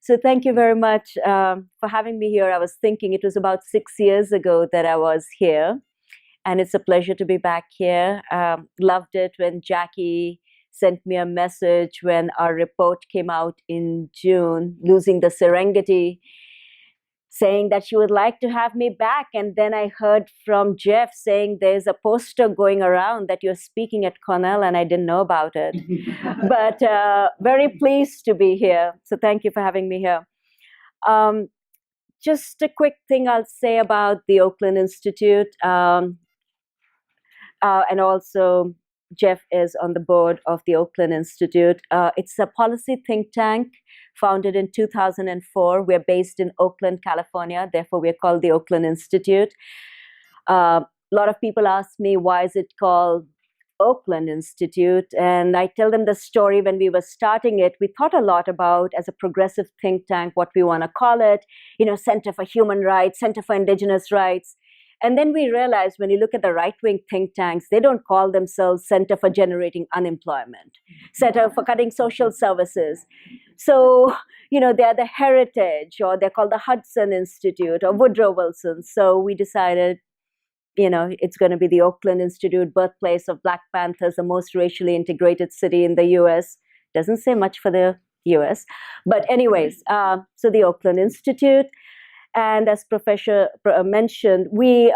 So thank you very much for having me here. I was thinking it was about 6 years ago that I was here, and it's a pleasure to be back here. Loved it when Jackie sent me a message when our report came out in June, Losing the Serengeti, saying that she would like to have me back. And then I heard from Jeff saying there's a poster going around that you're speaking at Cornell, and I didn't know about it. But very pleased to be here. So thank you for having me here. Um, just a quick thing I'll say about the Oakland Institute, and also Jeff is on the board of the Oakland Institute. It's a policy think tank founded in 2004. We're based in Oakland, California. Therefore, we're called the Oakland Institute. A lot of people ask me, why is it called Oakland Institute? And I tell them the story. When we were starting it, we thought a lot about, as a progressive think tank, what we want to call it, Center for Human Rights, Center for Indigenous Rights. And then we realized when you look at the right-wing think tanks, they don't call themselves Center for Generating Unemployment, Center for Cutting Social Services. So, they're the Heritage, or they're called the Hudson Institute or Woodrow Wilson. So we decided, it's going to be the Oakland Institute, birthplace of Black Panthers, the most racially integrated city in the US. Doesn't say much for the US. But anyways, so the Oakland Institute. And as Professor mentioned, we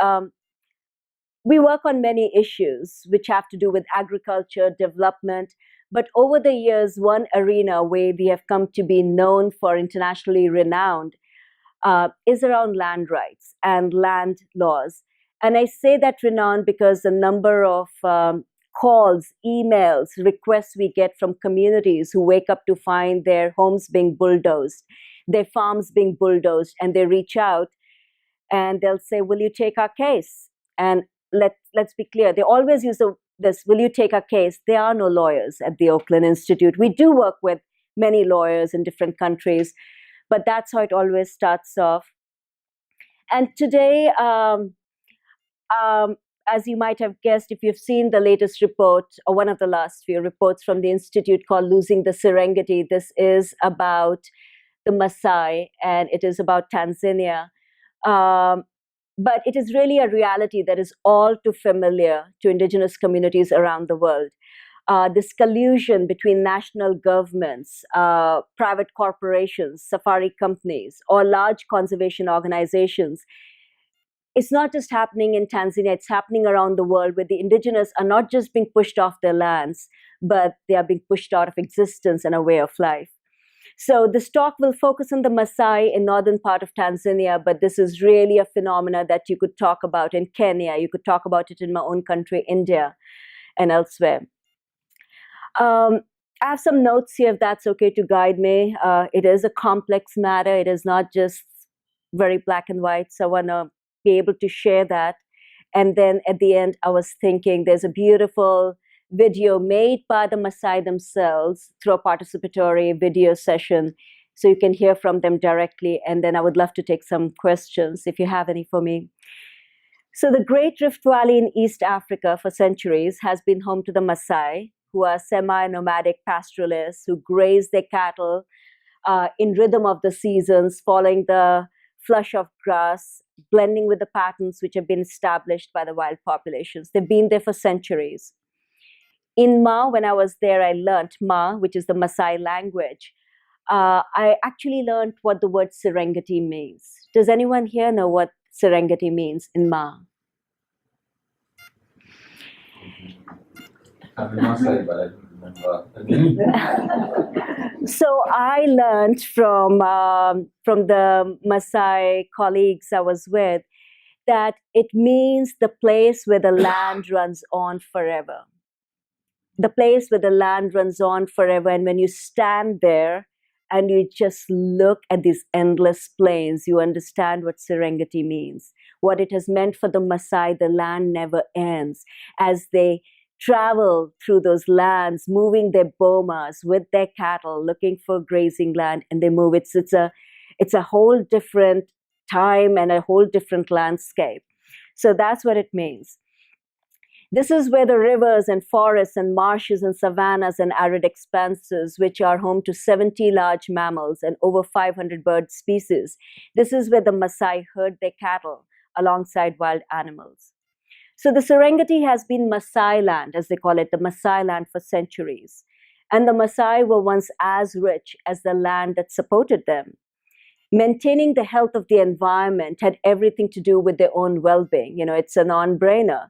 work on many issues which have to do with agriculture, development. But over the years, one arena where we have come to be known for, internationally renowned, is around land rights and land laws. And I say that renowned because the number of calls, emails, requests we get from communities who wake up to find their homes being bulldozed, their farms being bulldozed, and they reach out and they'll say, will you take our case? And let's be clear, they always use this, will you take our case? There are no lawyers at the Oakland Institute. We do work with many lawyers in different countries, but that's how it always starts off. And today, as you might have guessed, if you've seen the latest report, or one of the last few reports from the Institute called Losing the Serengeti, this is about the Maasai, and it is about Tanzania. But it is really a reality that is all too familiar to indigenous communities around the world. This collusion between national governments, private corporations, safari companies, or large conservation organizations. It's not just happening in Tanzania, it's happening around the world, where the indigenous are not just being pushed off their lands, but they are being pushed out of existence and a way of life. So this talk will focus on the Maasai in northern part of Tanzania, but this is really a phenomena that you could talk about in Kenya. You could talk about it in my own country, India, and elsewhere. I have some notes here, if that's okay, to guide me. It is a complex matter. It is not just very black and white. So I want to be able to share that. And then at the end, I was thinking there's a beautiful video made by the Maasai themselves through a participatory video session, so you can hear from them directly. And then I would love to take some questions if you have any for me. So the Great Rift Valley in East Africa for centuries has been home to the Maasai, who are semi-nomadic pastoralists who graze their cattle in rhythm of the seasons, following the flush of grass, blending with the patterns which have been established by the wild populations. They've been there for centuries. In Ma, when I was there, I learned Ma, which is the Maasai language. I actually learned what the word Serengeti means. Does anyone here know what Serengeti means in Ma? I'm Maasai, but I don't remember. So I learned from the Maasai colleagues I was with that it means the place where the land runs on forever. The place where the land runs on forever. And when you stand there and you just look at these endless plains, you understand what Serengeti means. What it has meant for the Maasai, the land never ends. As they travel through those lands, moving their bomas with their cattle, looking for grazing land, and they move. It's a whole different time and a whole different landscape. So that's what it means. This is where the rivers and forests and marshes and savannas and arid expanses, which are home to 70 large mammals and over 500 bird species, this is where the Maasai herd their cattle alongside wild animals. So the Serengeti has been Maasai land, as they call it, the Maasai land for centuries. And the Maasai were once as rich as the land that supported them. Maintaining the health of the environment had everything to do with their own well-being. It's a non-brainer.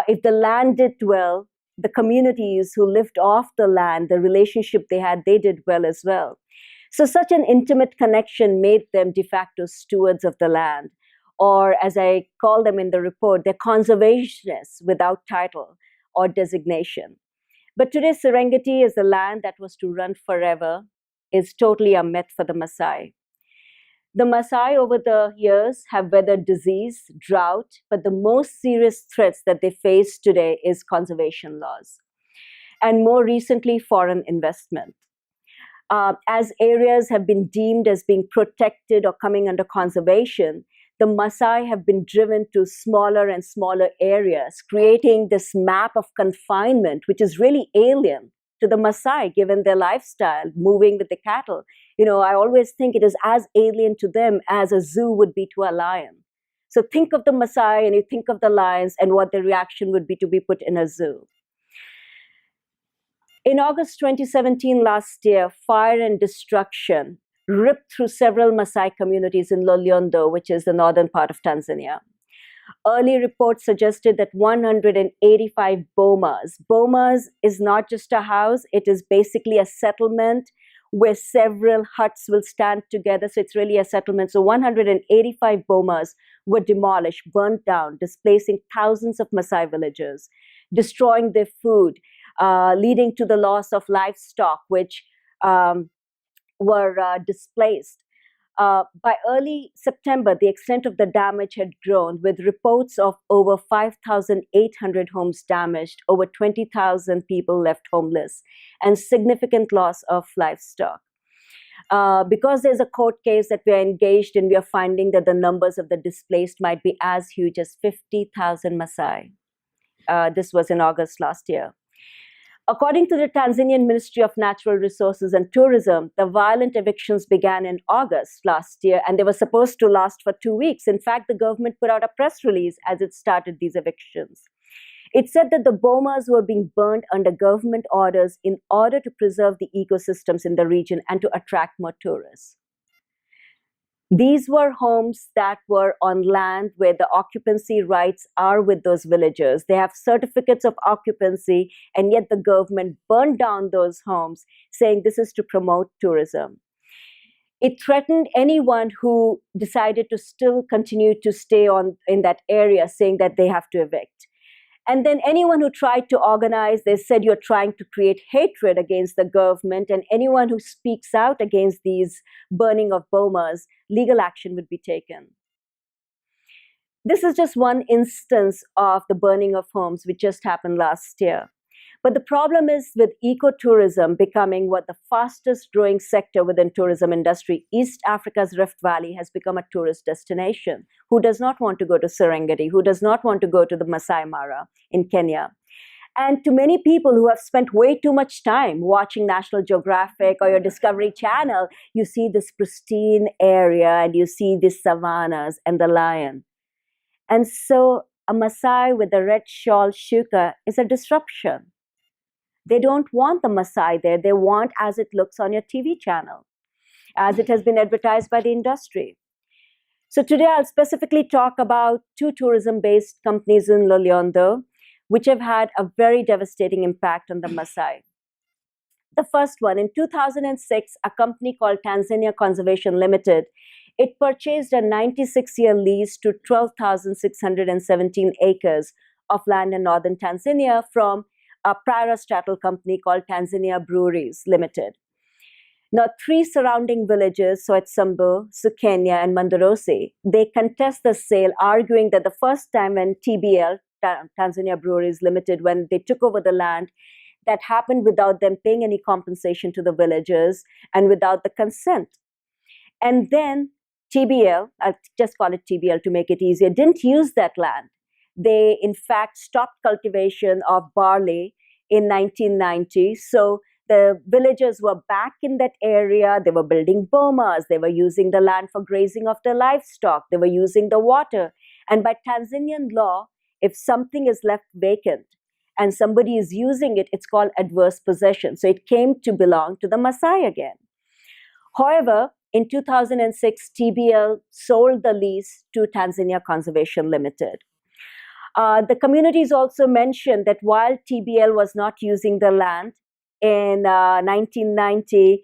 If the land did well, the communities who lived off the land, the relationship they had, they did well as well. So such an intimate connection made them de facto stewards of the land, or as I call them in the report, they're conservationists without title or designation. But today, Serengeti is the land that was to run forever, is totally a myth for the Maasai. The Maasai over the years have weathered disease, drought, but the most serious threats that they face today is conservation laws, and more recently, foreign investment. As areas have been deemed as being protected or coming under conservation, the Maasai have been driven to smaller and smaller areas, creating this map of confinement, which is really alien to the Maasai, given their lifestyle, moving with the cattle. I always think it is as alien to them as a zoo would be to a lion. So think of the Maasai and you think of the lions and what the reaction would be to be put in a zoo. In August 2017, last year, fire and destruction ripped through several Maasai communities in Loliondo, which is the northern part of Tanzania. Early reports suggested that 185 bomas is not just a house, it is basically a settlement where several huts will stand together. So it's really a settlement. So 185 bomas were demolished, burnt down, displacing thousands of Maasai villagers, destroying their food, leading to the loss of livestock, which were displaced. By early September, the extent of the damage had grown, with reports of over 5,800 homes damaged, over 20,000 people left homeless, and significant loss of livestock. Because there's a court case that we are engaged in, we are finding that the numbers of the displaced might be as huge as 50,000 Maasai. This was in August last year. According to the Tanzanian Ministry of Natural Resources and Tourism, the violent evictions began in August last year, and they were supposed to last for 2 weeks. In fact, the government put out a press release as it started these evictions. It said that the bomas were being burned under government orders in order to preserve the ecosystems in the region and to attract more tourists. These were homes that were on land where the occupancy rights are with those villagers. They have certificates of occupancy, and yet the government burned down those homes, saying this is to promote tourism. It threatened anyone who decided to still continue to stay in that area, saying that they have to evict. And then anyone who tried to organize, they said you're trying to create hatred against the government, and anyone who speaks out against these burning of bomas, legal action would be taken. This is just one instance of the burning of homes which just happened last year. But the problem is with ecotourism becoming what the fastest growing sector within tourism industry, East Africa's Rift Valley has become a tourist destination. Who does not want to go to Serengeti? Who does not want to go to the Masai Mara in Kenya? And to many people who have spent way too much time watching National Geographic or your Discovery Channel, you see this pristine area and you see these savannas and the lion. And so a Maasai with a red shawl shuka is a disruption. They don't want the Maasai there. They want as it looks on your TV channel, as it has been advertised by the industry. So today I'll specifically talk about 2 tourism-based companies in Loliondo, which have had a very devastating impact on the Maasai. The first one, in 2006, a company called Tanzania Conservation Limited, it purchased a 96-year lease to 12,617 acres of land in northern Tanzania from a parastatal company called Tanzania Breweries Limited. Now, 3 surrounding villages, Soetsambu, Sukenya, and Mandarosi, they contest the sale, arguing that the first time when TBL, Tanzania Breweries Limited, when they took over the land, that happened without them paying any compensation to the villagers and without the consent. And then TBL, I'll just call it TBL to make it easier, didn't use that land. They, in fact, stopped cultivation of barley in 1990. So the villagers were back in that area. They were building bomas. They were using the land for grazing of their livestock. They were using the water. And by Tanzanian law, if something is left vacant and somebody is using it, it's called adverse possession. So it came to belong to the Maasai again. However, in 2006, TBL sold the lease to Tanzania Conservation Limited. The communities also mentioned that while TBL was not using the land in 1990,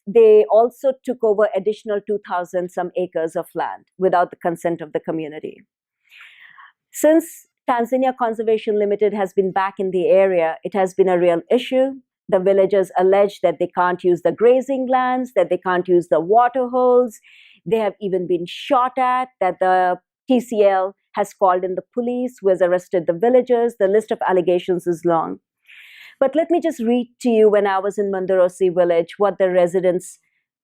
they also took over additional 2,000 some acres of land without the consent of the community. Since Tanzania Conservation Limited has been back in the area, it has been a real issue. The villagers allege that they can't use the grazing lands, that they can't use the water holes. They have even been shot at, that the TCL has called in the police, who has arrested the villagers. The list of allegations is long. But let me just read to you when I was in Mandarosi village what the residents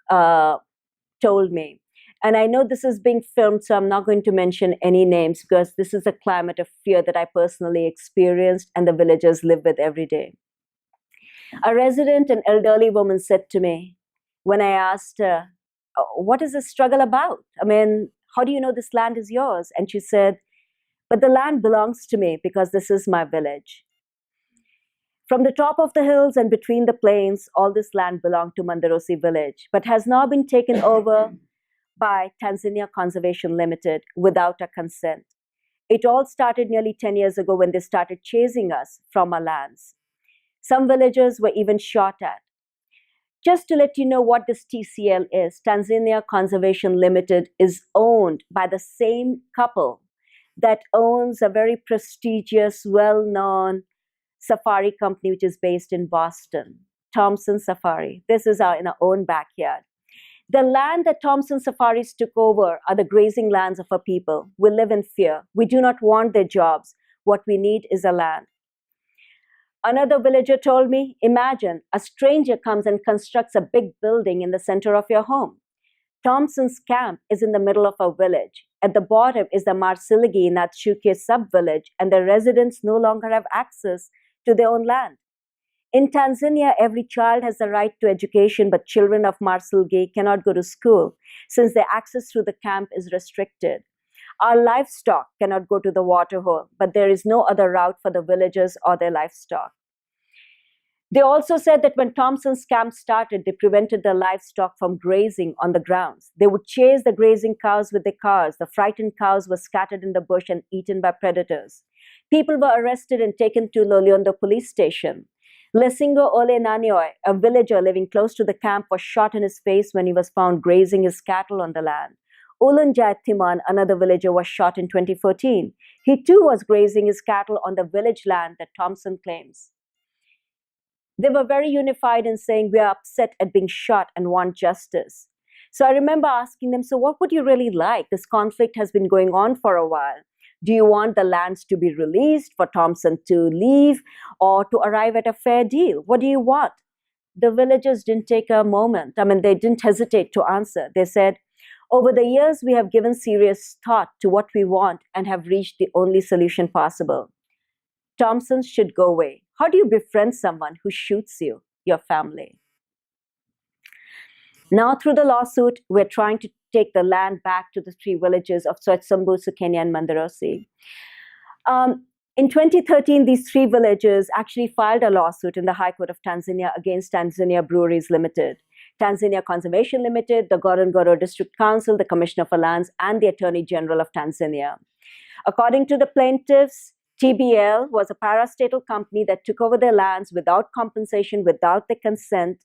told me. And I know this is being filmed, so I'm not going to mention any names because this is a climate of fear that I personally experienced and the villagers live with every day. A resident, an elderly woman, said to me when I asked her, what is this struggle about? I mean, how do you know this land is yours? And she said, but the land belongs to me because this is my village. From the top of the hills and between the plains, all this land belonged to Mandarosi village, but has now been taken over by Tanzania Conservation Limited without our consent. It all started nearly 10 years ago when they started chasing us from our lands. Some villagers were even shot at. Just to let you know what this TCL is, Tanzania Conservation Limited is owned by the same couple that owns a very prestigious, well-known safari company which is based in Boston, Thompson Safari. This is in our own backyard. The land that Thompson Safaris took over are the grazing lands of our people. We live in fear. We do not want their jobs. What we need is a land. Another villager told me, imagine a stranger comes and constructs a big building in the center of your home. Thompson's camp is in the middle of a village. At the bottom is the Marsiligi Natshuke sub-village, and the residents no longer have access to their own land. In Tanzania, every child has the right to education, but children of Marsiligi cannot go to school since their access through the camp is restricted. Our livestock cannot go to the water hole, but there is no other route for the villagers or their livestock. They also said that when Thompson's camp started, they prevented the livestock from grazing on the grounds. They would chase the grazing cows with their cars. The frightened cows were scattered in the bush and eaten by predators. People were arrested and taken to Loliondo police station. Lesingo Ole Nanioy, a villager living close to the camp, was shot in his face when he was found grazing his cattle on the land. Ulunjai Timan, another villager, was shot in 2014. He too was grazing his cattle on the village land that Thompson claims. They were very unified in saying, we are upset at being shot and want justice. So I remember asking them, so what would you really like? This conflict has been going on for a while. Do you want the lands to be released, for Thompson to leave, or to arrive at a fair deal? What do you want? The villagers didn't take a moment. I mean, they didn't hesitate to answer. They said, over the years, we have given serious thought to what we want and have reached the only solution possible. Thompson should go away. How do you befriend someone who shoots you, your family? Now, through the lawsuit, we're trying to take the land back to the three villages of Soetsumbu, Sukenya, and Mandarosi. In 2013, these three villages actually filed a lawsuit in the High Court of Tanzania against Tanzania Breweries Limited, Tanzania Conservation Limited, the Ngorongoro District Council, the Commissioner for Lands, and the Attorney General of Tanzania. According to the plaintiffs, TBL was a parastatal company that took over their lands without compensation, without their consent,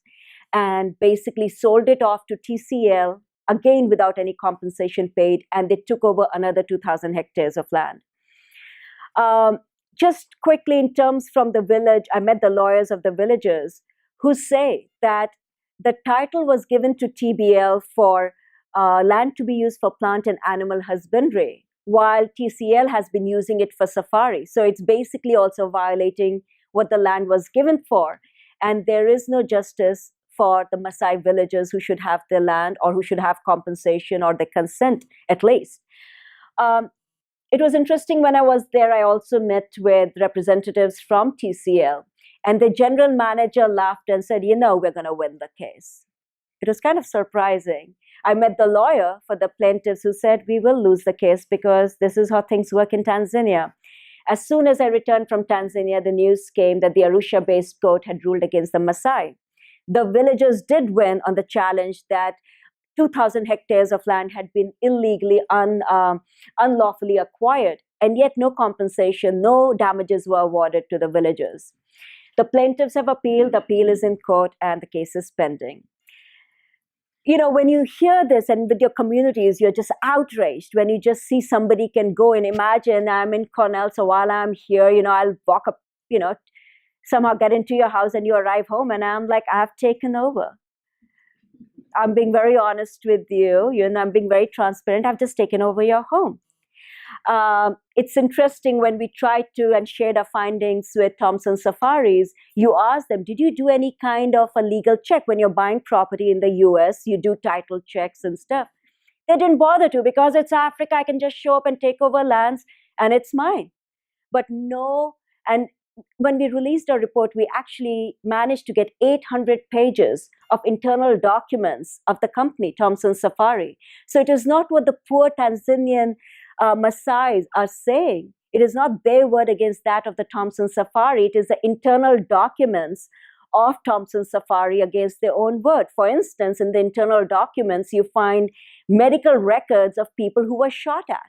and basically sold it off to TCL, again without any compensation paid, and they took over another 2,000 hectares of land. Just quickly, in terms from the village, I met the lawyers of the villagers who say that the title was given to TBL for land to be used for plant and animal husbandry, while TCL has been using it for safari. So it's basically also violating what the land was given for. And there is no justice for the Maasai villagers who should have their land or who should have compensation or their consent, at least. it was interesting when I was there, I also met with representatives from TCL, and the general manager laughed and said, we're going to win the case. It was kind of surprising. I met the lawyer for the plaintiffs who said, we will lose the case because this is how things work in Tanzania. As soon as I returned from Tanzania, the news came that the Arusha-based court had ruled against the Maasai. The villagers did win on the challenge that 2,000 hectares of land had been illegally, unlawfully acquired, and yet no compensation, no damages were awarded to the villagers. The plaintiffs have appealed, the appeal is in court, and the case is pending. When you hear this and with your communities, you're just outraged when you just see somebody can go and imagine I'm in Cornell, so while I'm here, I'll walk up, somehow get into your house and you arrive home and I'm like, I've taken over. I'm being very honest with you, I'm being very transparent. I've just taken over your home. It's interesting when we tried to and shared our findings with Thompson Safaris, you ask them, did you do any kind of a legal check? When you're buying property in the US, you do title checks and stuff. They didn't bother to because it's Africa. I can just show up and take over lands and it's mine. But no, and when we released our report, we actually managed to get 800 pages of internal documents of the company, Thompson Safari. So it is not what the poor Tanzanian Maasai are saying. It is not their word against that of the Thompson Safari. It is the internal documents of Thompson Safari against their own word. For instance, in the internal documents, you find medical records of people who were shot at.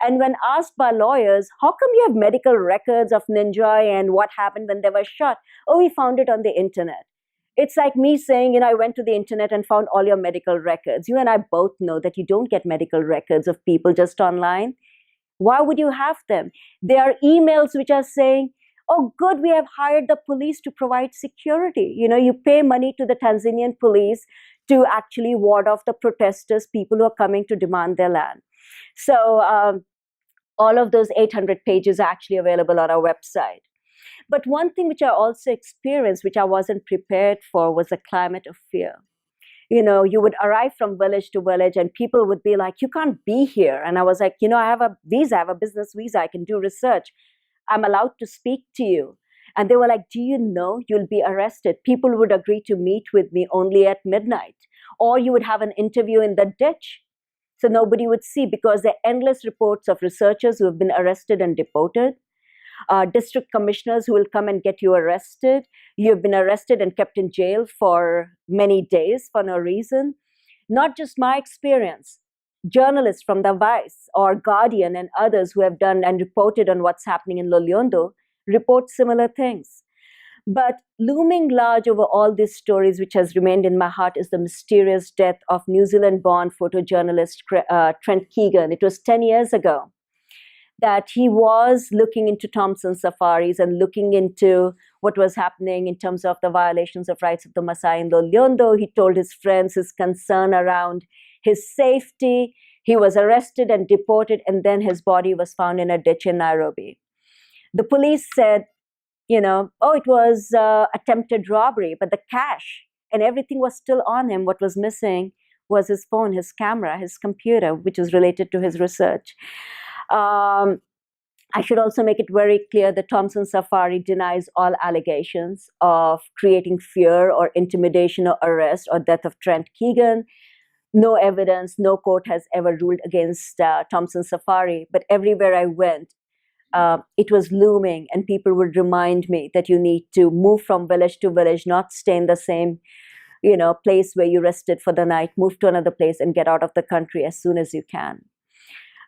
And when asked by lawyers, how come you have medical records of Ninjoy and what happened when they were shot? Oh, we found it on the internet. It's like me saying, I went to the internet and found all your medical records. You and I both know that you don't get medical records of people just online. Why would you have them? There are emails which are saying, oh, good, we have hired the police to provide security. You pay money to the Tanzanian police to actually ward off the protesters, people who are coming to demand their land. So all of those 800 pages are actually available on our website. But one thing which I also experienced, which I wasn't prepared for, was a climate of fear. You would arrive from village to village and people would be like, you can't be here. And I was like, I have a visa, I have a business visa, I can do research. I'm allowed to speak to you. And they were like, do you know you'll be arrested? People would agree to meet with me only at midnight. Or you would have an interview in the ditch. So nobody would see, because there are endless reports of researchers who have been arrested and deported. District commissioners who will come and get you arrested. You have been arrested and kept in jail for many days for no reason. Not just my experience. Journalists from the Vice or Guardian and others who have done and reported on what's happening in Loliondo report similar things. But looming large over all these stories, which has remained in my heart, is the mysterious death of New Zealand-born photojournalist Trent Keegan. It was 10 years ago that he was looking into Thompson Safaris and looking into what was happening in terms of the violations of rights of the Maasai in Loliondo. He told his friends his concern around his safety. He was arrested and deported, and then his body was found in a ditch in Nairobi. The police said, it was attempted robbery, but the cash and everything was still on him. What was missing was his phone, his camera, his computer, which was related to his research. I should also make it very clear that Thompson Safari denies all allegations of creating fear or intimidation or arrest or death of Trent Keegan. No evidence, no court has ever ruled against Thompson Safari, but everywhere I went, it was looming, and people would remind me that you need to move from village to village, not stay in the same, place where you rested for the night, move to another place and get out of the country as soon as you can.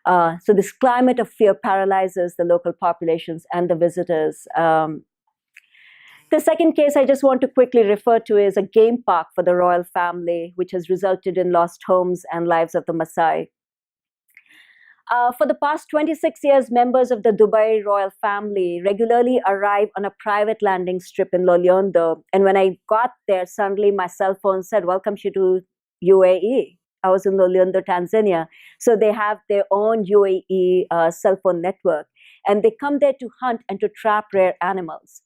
So this climate of fear paralyzes the local populations and the visitors. The second case I just want to quickly refer to is a game park for the royal family, which has resulted in lost homes and lives of the Maasai. For the past 26 years, members of the Dubai royal family regularly arrive on a private landing strip in Loliondo. And when I got there, suddenly my cell phone said, welcome to UAE. I was in Loliondo, Tanzania. So they have their own UAE cell phone network. And they come there to hunt and to trap rare animals.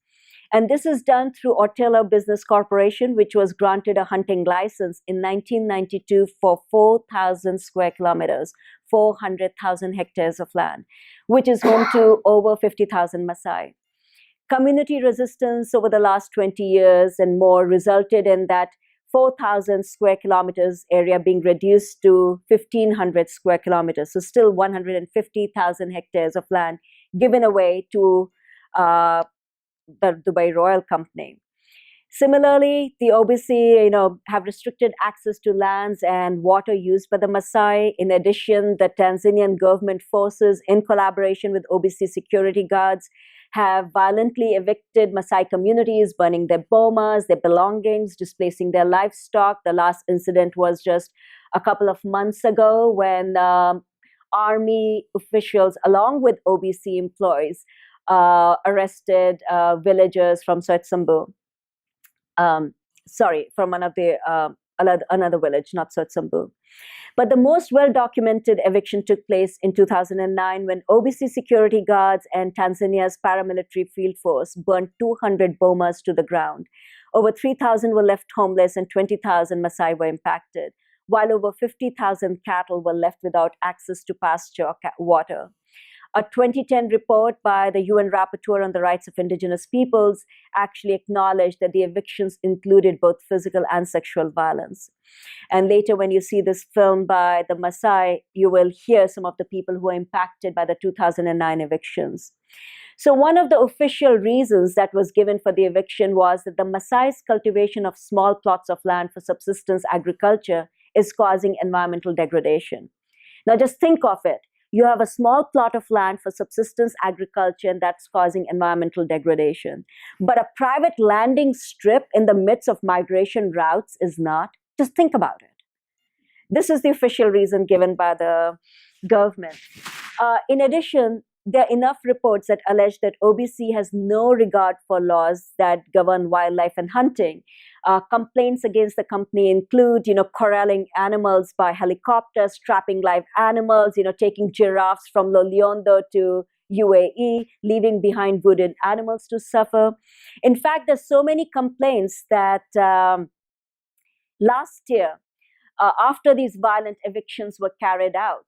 And this is done through Ortela Business Corporation, which was granted a hunting license in 1992 for 4,000 square kilometers, 400,000 hectares of land, which is home to over 50,000 Maasai. Community resistance over the last 20 years and more resulted in that 4,000 square kilometers area being reduced to 1,500 square kilometers. So still 150,000 hectares of land given away to the Dubai Royal Company. Similarly, the OBC, have restricted access to lands and water used by the Maasai. In addition, the Tanzanian government forces, in collaboration with OBC security guards, have violently evicted Maasai communities, burning their bomas, their belongings, displacing their livestock. The last incident was just a couple of months ago when army officials, along with OBC employees, arrested villagers from Soetsambu. From another village, not Soetsambu. But the most well-documented eviction took place in 2009 when OBC security guards and Tanzania's paramilitary field force burned 200 bomas to the ground. Over 3,000 were left homeless and 20,000 Maasai were impacted, while over 50,000 cattle were left without access to pasture or water. A 2010 report by the UN Rapporteur on the Rights of Indigenous Peoples actually acknowledged that the evictions included both physical and sexual violence. And later, when you see this film by the Maasai, you will hear some of the people who were impacted by the 2009 evictions. So one of the official reasons that was given for the eviction was that the Maasai's cultivation of small plots of land for subsistence agriculture is causing environmental degradation. Now just think of it. You have a small plot of land for subsistence agriculture, and that's causing environmental degradation. But a private landing strip in the midst of migration routes is not. Just think about it. This is the official reason given by the government. In addition, there are enough reports that allege that OBC has no regard for laws that govern wildlife and hunting. Complaints against the company include, corralling animals by helicopters, trapping live animals, taking giraffes from Loliondo to UAE, leaving behind wounded animals to suffer. In fact, there's so many complaints that last year, after these violent evictions were carried out,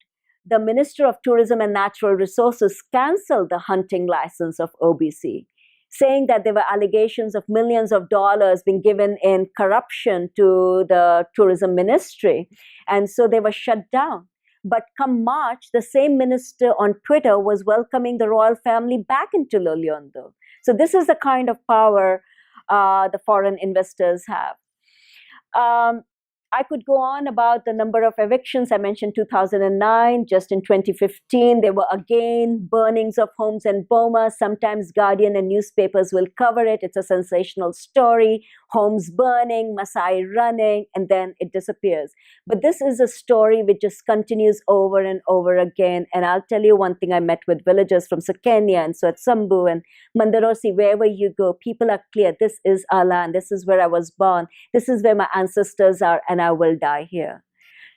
the Minister of Tourism and Natural Resources canceled the hunting license of OBC, saying that there were allegations of millions of dollars being given in corruption to the tourism ministry. And so they were shut down. But come March, the same minister on Twitter was welcoming the royal family back into Loliondo. So this is the kind of power the foreign investors have. I could go on about the number of evictions. I mentioned 2009. Just in 2015, there were again burnings of homes and bomas. Sometimes Guardian and newspapers will cover it. It's a sensational story. Homes burning, Maasai running, and then it disappears. But this is a story which just continues over and over again. And I'll tell you one thing, I met with villagers from Sekenya and Soetsambu and Mandarosi. Wherever you go, people are clear. This is our land. This is where I was born. This is where my ancestors are, and I will die here.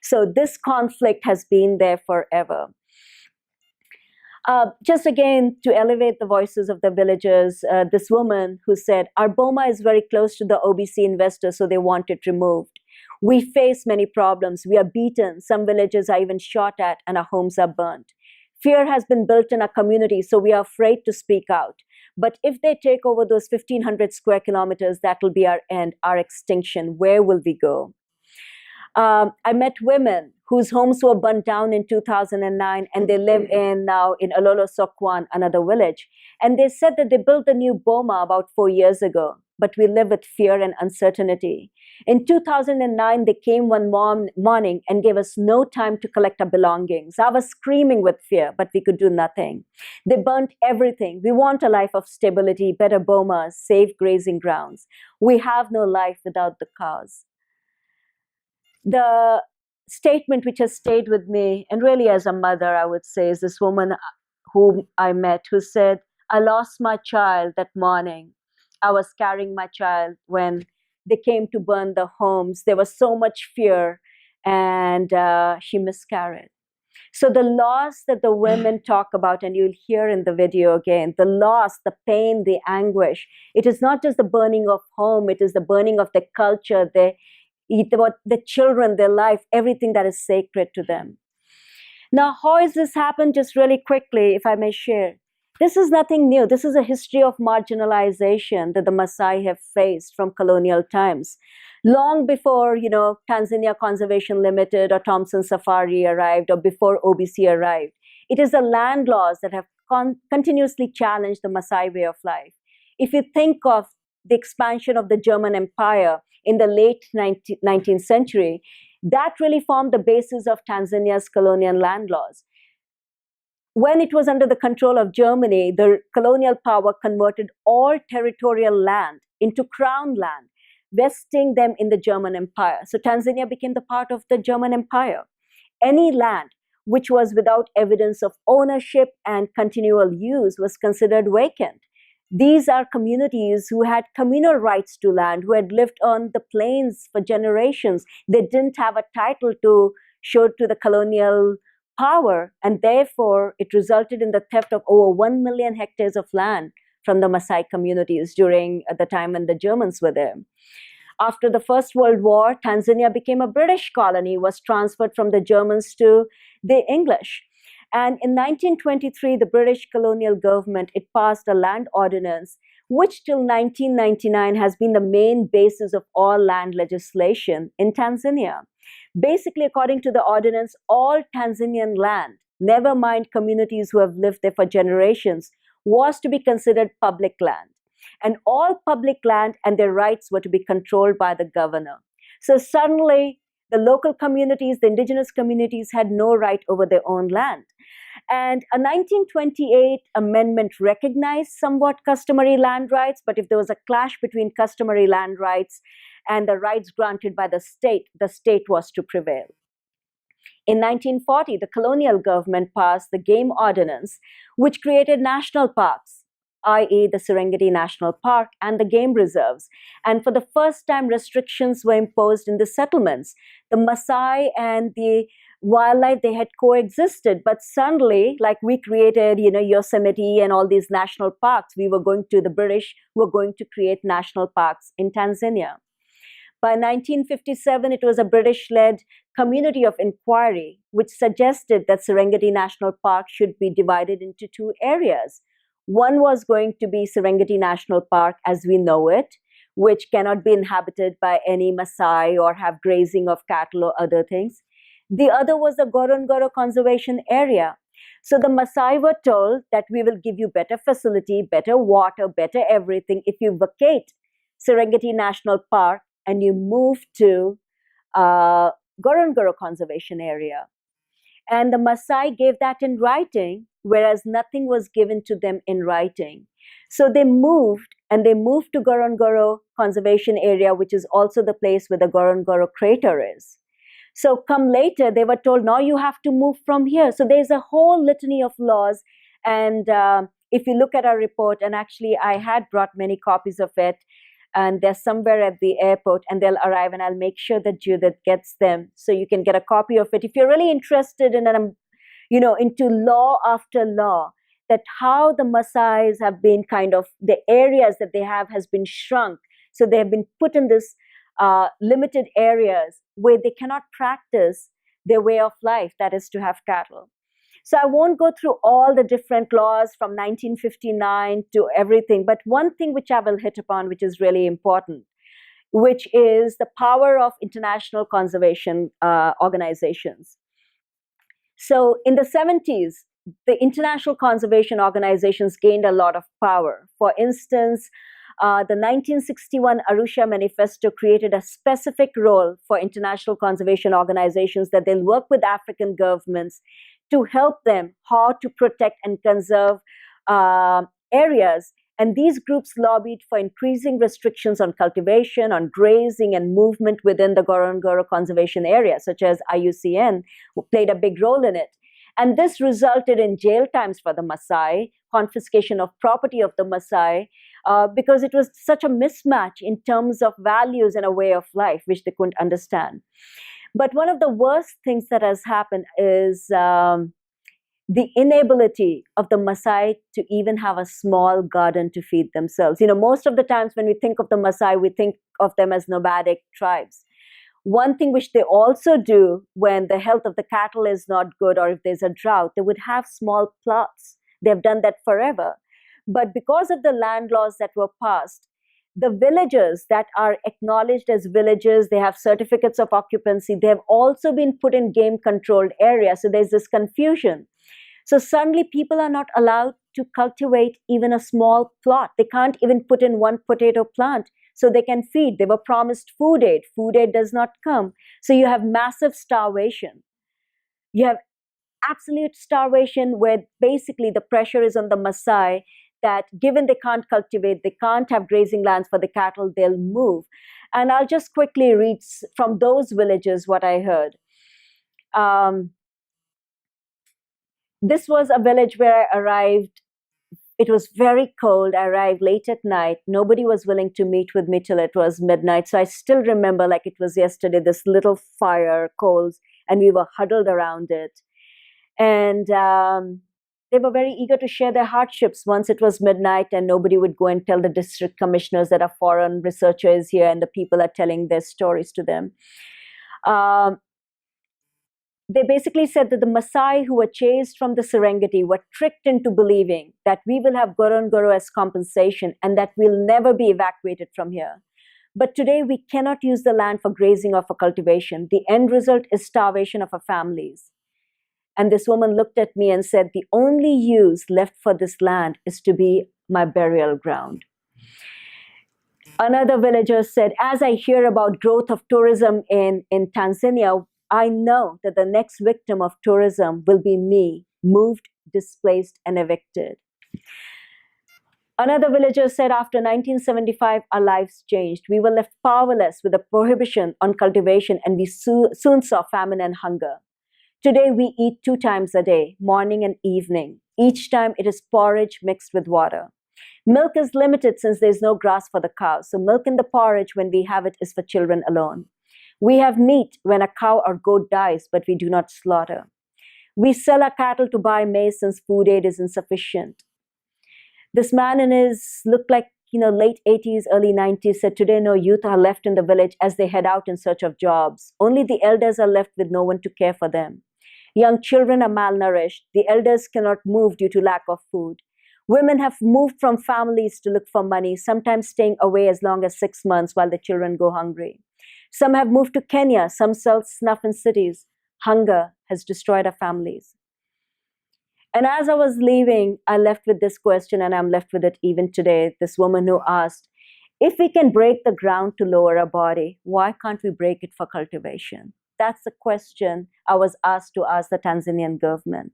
So this conflict has been there forever. Just again, to elevate the voices of the villagers, this woman who said, our boma is very close to the OBC investors, so they want it removed. We face many problems. We are beaten. Some villages are even shot at, and our homes are burnt. Fear has been built in our community, so we are afraid to speak out. But if they take over those 1,500 square kilometers, that will be our end, our extinction. Where will we go? I met women whose homes were burnt down in 2009, and they live now in Ololo Sokwan, another village. And they said that they built a new boma about 4 years ago, but we live with fear and uncertainty. In 2009, they came one morning and gave us no time to collect our belongings. I was screaming with fear, but we could do nothing. They burnt everything. We want a life of stability, better bomas, safe grazing grounds. We have no life without the cows. The statement which has stayed with me, and really as a mother, I would say, is this woman whom I met who said, I lost my child that morning. I was carrying my child when they came to burn the homes. There was so much fear, and she miscarried. So the loss that the women talk about, and you'll hear in the video again, the loss, the pain, the anguish, it is not just the burning of home, it is the burning of their culture, the children, their life, everything that is sacred to them. Now, how has this happened? Just really quickly, if I may share. This is nothing new. This is a history of marginalization that the Maasai have faced from colonial times. Long before, Tanzania Conservation Limited or Thompson Safari arrived, or before OBC arrived, it is the land laws that have continuously challenged the Maasai way of life. If you think of the expansion of the German Empire in the late 19th century, that really formed the basis of Tanzania's colonial land laws. When it was under the control of Germany, the colonial power converted all territorial land into crown land, vesting them in the German Empire. So Tanzania became the part of the German Empire. Any land which was without evidence of ownership and continual use was considered vacant. These are communities who had communal rights to land, who had lived on the plains for generations. They didn't have a title to show to the colonial power, and therefore it resulted in the theft of over 1 million hectares of land from the Maasai communities during the time when the Germans were there. After the First World War, Tanzania became a British colony, was transferred from the Germans to the English. And in 1923, the British colonial government, it passed a land ordinance, which till 1999 has been the main basis of all land legislation in Tanzania. Basically, according to the ordinance, all Tanzanian land, never mind communities who have lived there for generations, was to be considered public land. And all public land and their rights were to be controlled by the governor. So suddenly, the local communities, the indigenous communities, had no right over their own land. And a 1928 amendment recognized somewhat customary land rights, but if there was a clash between customary land rights and the rights granted by the state was to prevail. In 1940, the colonial government passed the Game Ordinance, which created national parks, i.e. the Serengeti National Park and the game reserves. And for the first time, restrictions were imposed in the settlements. The Maasai and the wildlife, they had coexisted, but suddenly, like we created, Yosemite and all these national parks, the British were going to create national parks in Tanzania. By 1957, it was a British-led community of inquiry, which suggested that Serengeti National Park should be divided into two areas. One was going to be Serengeti National Park as we know it, which cannot be inhabited by any Maasai or have grazing of cattle or other things. The other was the Ngorongoro Conservation Area. So the Maasai were told that we will give you better facility, better water, better everything if you vacate Serengeti National Park and you move to Ngorongoro Conservation Area. And the Maasai gave that in writing, whereas nothing was given to them in writing. So they moved to Ngorongoro Conservation Area, which is also the place where the Ngorongoro crater is. So come later, they were told, no, you have to move from here. So there's a whole litany of laws. And if you look at our report, and actually I had brought many copies of it, and they're somewhere at the airport, and they'll arrive, and I'll make sure that Judith gets them so you can get a copy of it. If you're really interested in, into law after law, that how the Maasais have been the areas that they have has been shrunk. So they have been put in this limited areas where they cannot practice their way of life, that is to have cattle. So I won't go through all the different laws from 1959 to everything, but one thing which I will hit upon, which is really important, which is the power of international conservation organizations. So in the 70s, the international conservation organizations gained a lot of power. For instance, the 1961 Arusha Manifesto created a specific role for international conservation organizations that they'll work with African governments to help them how to protect and conserve areas. And these groups lobbied for increasing restrictions on cultivation, on grazing, and movement within the Ngorongoro Conservation Area, such as IUCN, who played a big role in it. And this resulted in jail times for the Maasai, confiscation of property of the Maasai, because it was such a mismatch in terms of values and a way of life, which they couldn't understand. But one of the worst things that has happened is the inability of the Maasai to even have a small garden to feed themselves. Most of the times when we think of the Maasai, we think of them as nomadic tribes. One thing which they also do when the health of the cattle is not good or if there's a drought, they would have small plots. They've done that forever. But because of the land laws that were passed, the villages that are acknowledged as villages, they have certificates of occupancy, they have also been put in game controlled areas. So there's this confusion. So suddenly people are not allowed to cultivate even a small plot. They can't even put in one potato plant so they can feed. They were promised food aid. Food aid does not come. So you have massive starvation. You have absolute starvation where basically the pressure is on the Maasai that given they can't cultivate, they can't have grazing lands for the cattle, they'll move. And I'll just quickly read from those villages what I heard. This was a village where I arrived. It was very cold. I arrived late at night. Nobody was willing to meet with me till it was midnight. So I still remember like it was yesterday, this little fire, coals, and we were huddled around it. And they were very eager to share their hardships once it was midnight, and nobody would go and tell the district commissioners that a foreign researcher is here and the people are telling their stories to them. They basically said that the Maasai who were chased from the Serengeti were tricked into believing that we will have Ngorongoro as compensation and that we'll never be evacuated from here. But today we cannot use the land for grazing or for cultivation. The end result is starvation of our families. And this woman looked at me and said, the only use left for this land is to be my burial ground. Another villager said, as I hear about growth of tourism in Tanzania, I know that the next victim of tourism will be me, moved, displaced, and evicted. Another villager said, after 1975, our lives changed. We were left powerless with a prohibition on cultivation, and we soon saw famine and hunger. Today, we eat 2 times a day, morning and evening. Each time, it is porridge mixed with water. Milk is limited since there's no grass for the cows. So milk in the porridge, when we have it, is for children alone. We have meat when a cow or goat dies, but we do not slaughter. We sell our cattle to buy maize since food aid is insufficient. This man in his, looked like, late 80s, early 90s, said today no youth are left in the village as they head out in search of jobs. Only the elders are left with no one to care for them. Young children are malnourished. The elders cannot move due to lack of food. Women have moved from families to look for money, sometimes staying away as long as 6 months while the children go hungry. Some have moved to Kenya. Some sell snuff in cities. Hunger has destroyed our families. And as I was leaving, I left with this question, and I'm left with it even today. This woman who asked, if we can break the ground to lower our body, why can't we break it for cultivation? That's the question I was asked to ask the Tanzanian government.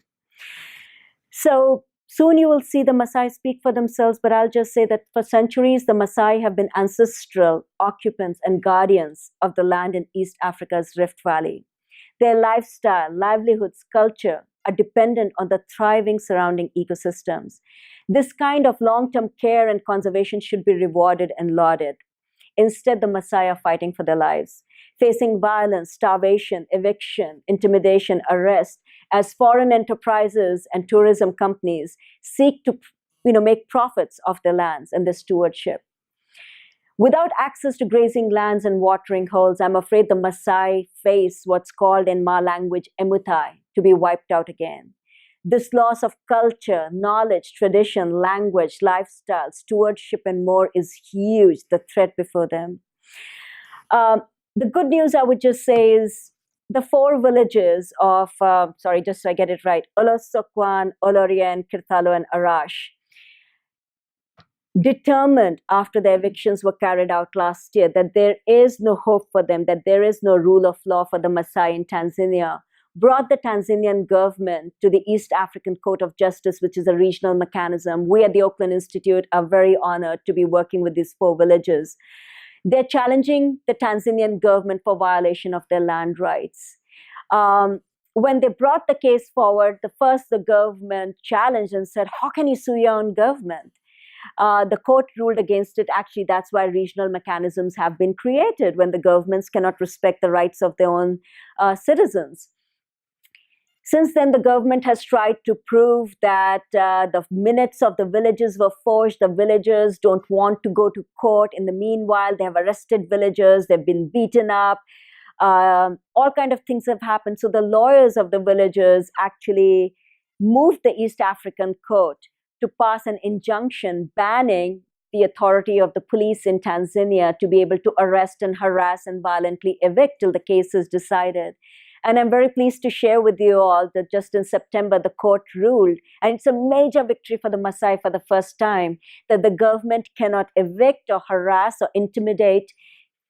So soon you will see the Maasai speak for themselves, but I'll just say that for centuries, the Maasai have been ancestral occupants and guardians of the land in East Africa's Rift Valley. Their lifestyle, livelihoods, culture are dependent on the thriving surrounding ecosystems. This kind of long-term care and conservation should be rewarded and lauded. Instead, the Maasai are fighting for their lives, facing violence, starvation, eviction, intimidation, arrest, as foreign enterprises and tourism companies seek to make profits of their lands and their stewardship. Without access to grazing lands and watering holes, I'm afraid the Maasai face what's called in Ma language, emutai, to be wiped out again. This loss of culture, knowledge, tradition, language, lifestyle, stewardship, and more is huge, the threat before them. The good news I would just say is the 4 villages of, just so I get it right, Olosokwan, Olorien, Kirtalo, and Arash, determined after the evictions were carried out last year that there is no hope for them, that there is no rule of law for the Maasai in Tanzania, brought the Tanzanian government to the East African Court of Justice, which is a regional mechanism. We at the Oakland Institute are very honored to be working with these 4 villages. They're challenging the Tanzanian government for violation of their land rights. When they brought the case forward, the government challenged and said, how can you sue your own government? The court ruled against it. Actually, that's why regional mechanisms have been created when the governments cannot respect the rights of their own citizens. Since then, the government has tried to prove that the minutes of the villages were forged. The villagers don't want to go to court. In the meanwhile, they have arrested villagers. They've been beaten up. All kind of things have happened. So the lawyers of the villagers actually moved the East African court to pass an injunction banning the authority of the police in Tanzania to be able to arrest and harass and violently evict till the case is decided. And I'm very pleased to share with you all that just in September, the court ruled, and it's a major victory for the Maasai for the first time, that the government cannot evict or harass or intimidate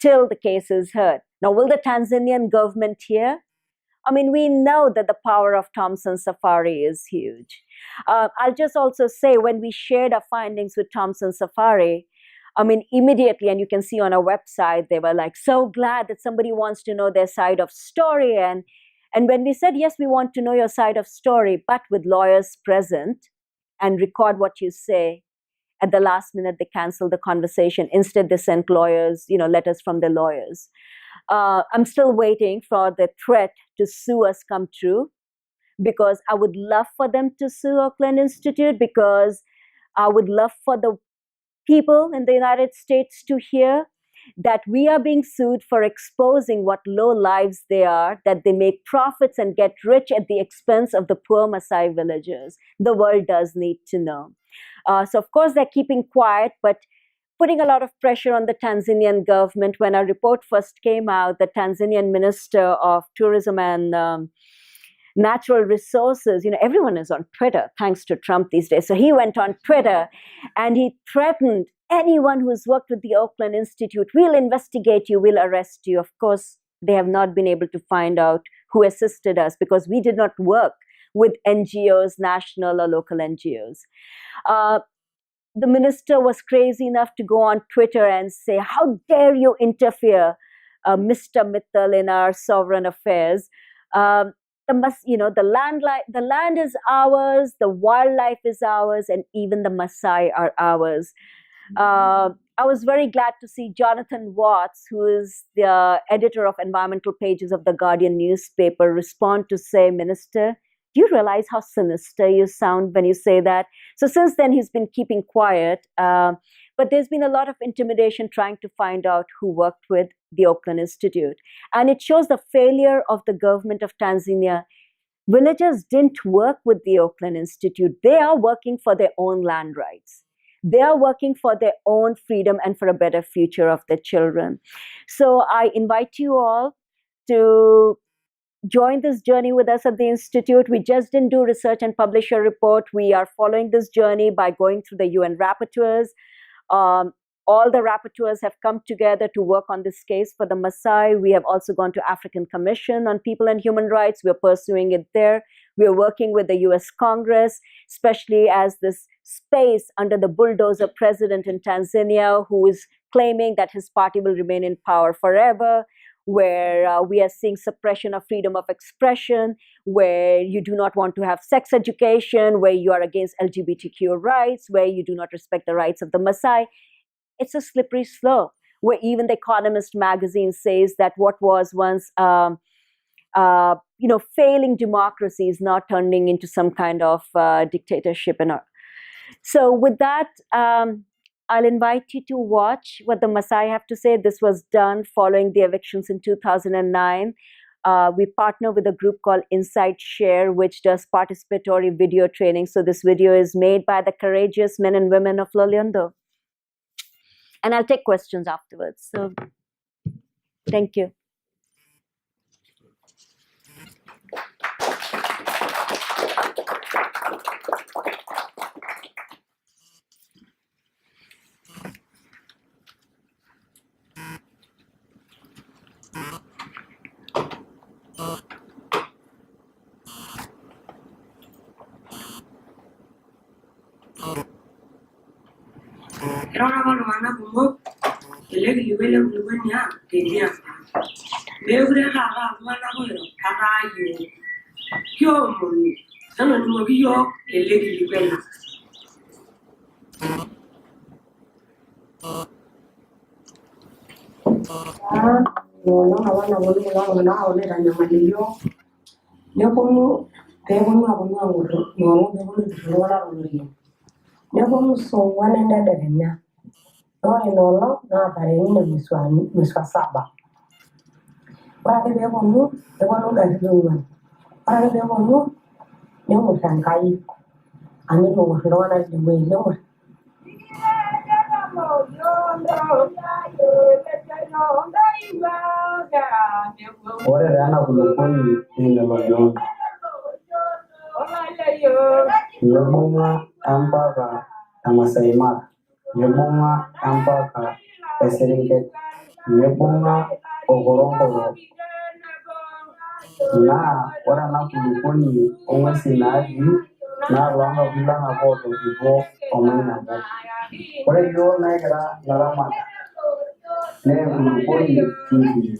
till the case is heard. Now, will the Tanzanian government hear? I mean, we know that the power of Thompson Safari is huge. I'll just also say, when we shared our findings with Thompson Safari, I mean, immediately, and you can see on our website, they were like, so glad that somebody wants to know their side of story. And when we said, yes, we want to know your side of story, but with lawyers present and record what you say, at the last minute, they canceled the conversation. Instead, they sent lawyers, letters from their lawyers. I'm still waiting for the threat to sue us come true, because I would love for them to sue Auckland Institute, because I would love for the people in the United States to hear that we are being sued for exposing what low lives they are, that they make profits and get rich at the expense of the poor Maasai villagers. The world does need to know. So of course they're keeping quiet, but putting a lot of pressure on the Tanzanian government. When our report first came out, the Tanzanian Minister of Tourism and Natural Resources, everyone is on Twitter, thanks to Trump these days. So he went on Twitter and he threatened anyone who's worked with the Auckland Institute, we'll investigate you, we'll arrest you. Of course, they have not been able to find out who assisted us, because we did not work with NGOs, national or local NGOs. The minister was crazy enough to go on Twitter and say, how dare you interfere, Mr. Mittal, in our sovereign affairs. The land is ours, the wildlife is ours, and even the Maasai are ours. I was very glad to see Jonathan Watts, who is the editor of environmental pages of the Guardian newspaper, respond to say, Minister, do you realize how sinister you sound when you say that? So since then, he's been keeping quiet. But there's been a lot of intimidation trying to find out who worked with the Auckland Institute. And it shows the failure of the government of Tanzania. Villagers didn't work with the Auckland Institute. They are working for their own land rights. They are working for their own freedom and for a better future of their children. So I invite you all to join this journey with us at the Institute. We just didn't do research and publish a report. We are following this journey by going through the UN rapporteurs. All the rapporteurs have come together to work on this case for the Maasai. We have also gone to African Commission on People and Human Rights. We're pursuing it there. We're working with the US Congress, especially as this space under the bulldozer president in Tanzania, who is claiming that his party will remain in power forever, where we are seeing suppression of freedom of expression, where you do not want to have sex education, where you are against LGBTQ rights, where you do not respect the rights of the Maasai. It's a slippery slope, where even The Economist magazine says that what was once failing democracy is now turning into some kind of dictatorship. So with that, I'll invite you to watch what the Maasai have to say. This was done following the evictions in 2009. We partner with a group called Insight Share, which does participatory video training. So this video is made by the courageous men and women of Loliondo. And I'll take questions afterwards. So thank you. ore ake peeponu ingarrin ong'uan ore ake peeponu neng'orr Enkai amu itu eng'orr iltung'anak tidie neng'orr ore taa ena kulukuoni nimelolio nibung'a empaka Masai Mara nibung'a empaka Eserenget nibung'a Ngorongoro naa ore ena kulukuoni ong'uesin natii naa toonkabilak apa ootobiko omainabo ore iyiok naa kira ilaramatak naa enkulukuoni kitii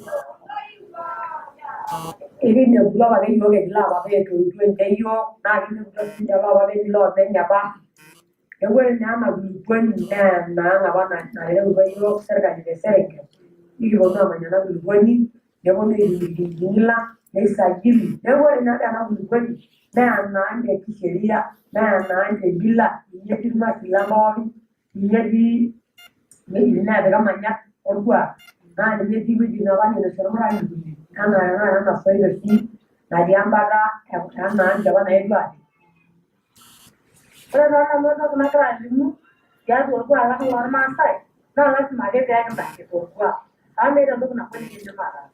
ekinepua apake iyiok etii loopapa etoiutuo ninche iyiok naa kinepua siinche loopapa etii loopeny apa neeku ore naa ena kulukuoni naa enaang' apa natereutua iyiok serkali teserenget nikiponu aamany ena kulukuoni neponu aipim irkijijini lang' neisajili neeku ore naa ena kulukuoni naa enaang' te kisheria naa enaang' te mila ninye etii irmasila pookin ninye etii iwuejitin naapiki imanyat orkuak naa ninye etii iwuejitin apa nainosie irmuran inkulie enaa tanakata ena soito oshi natii embata enaang' apa naetuo aapik ore taa nanu entoki nagira alimu tiatua orkuak lang' lormaasai naa lasima ake pee kintashe torkuak amu meeta entoki nabo nikindim ataas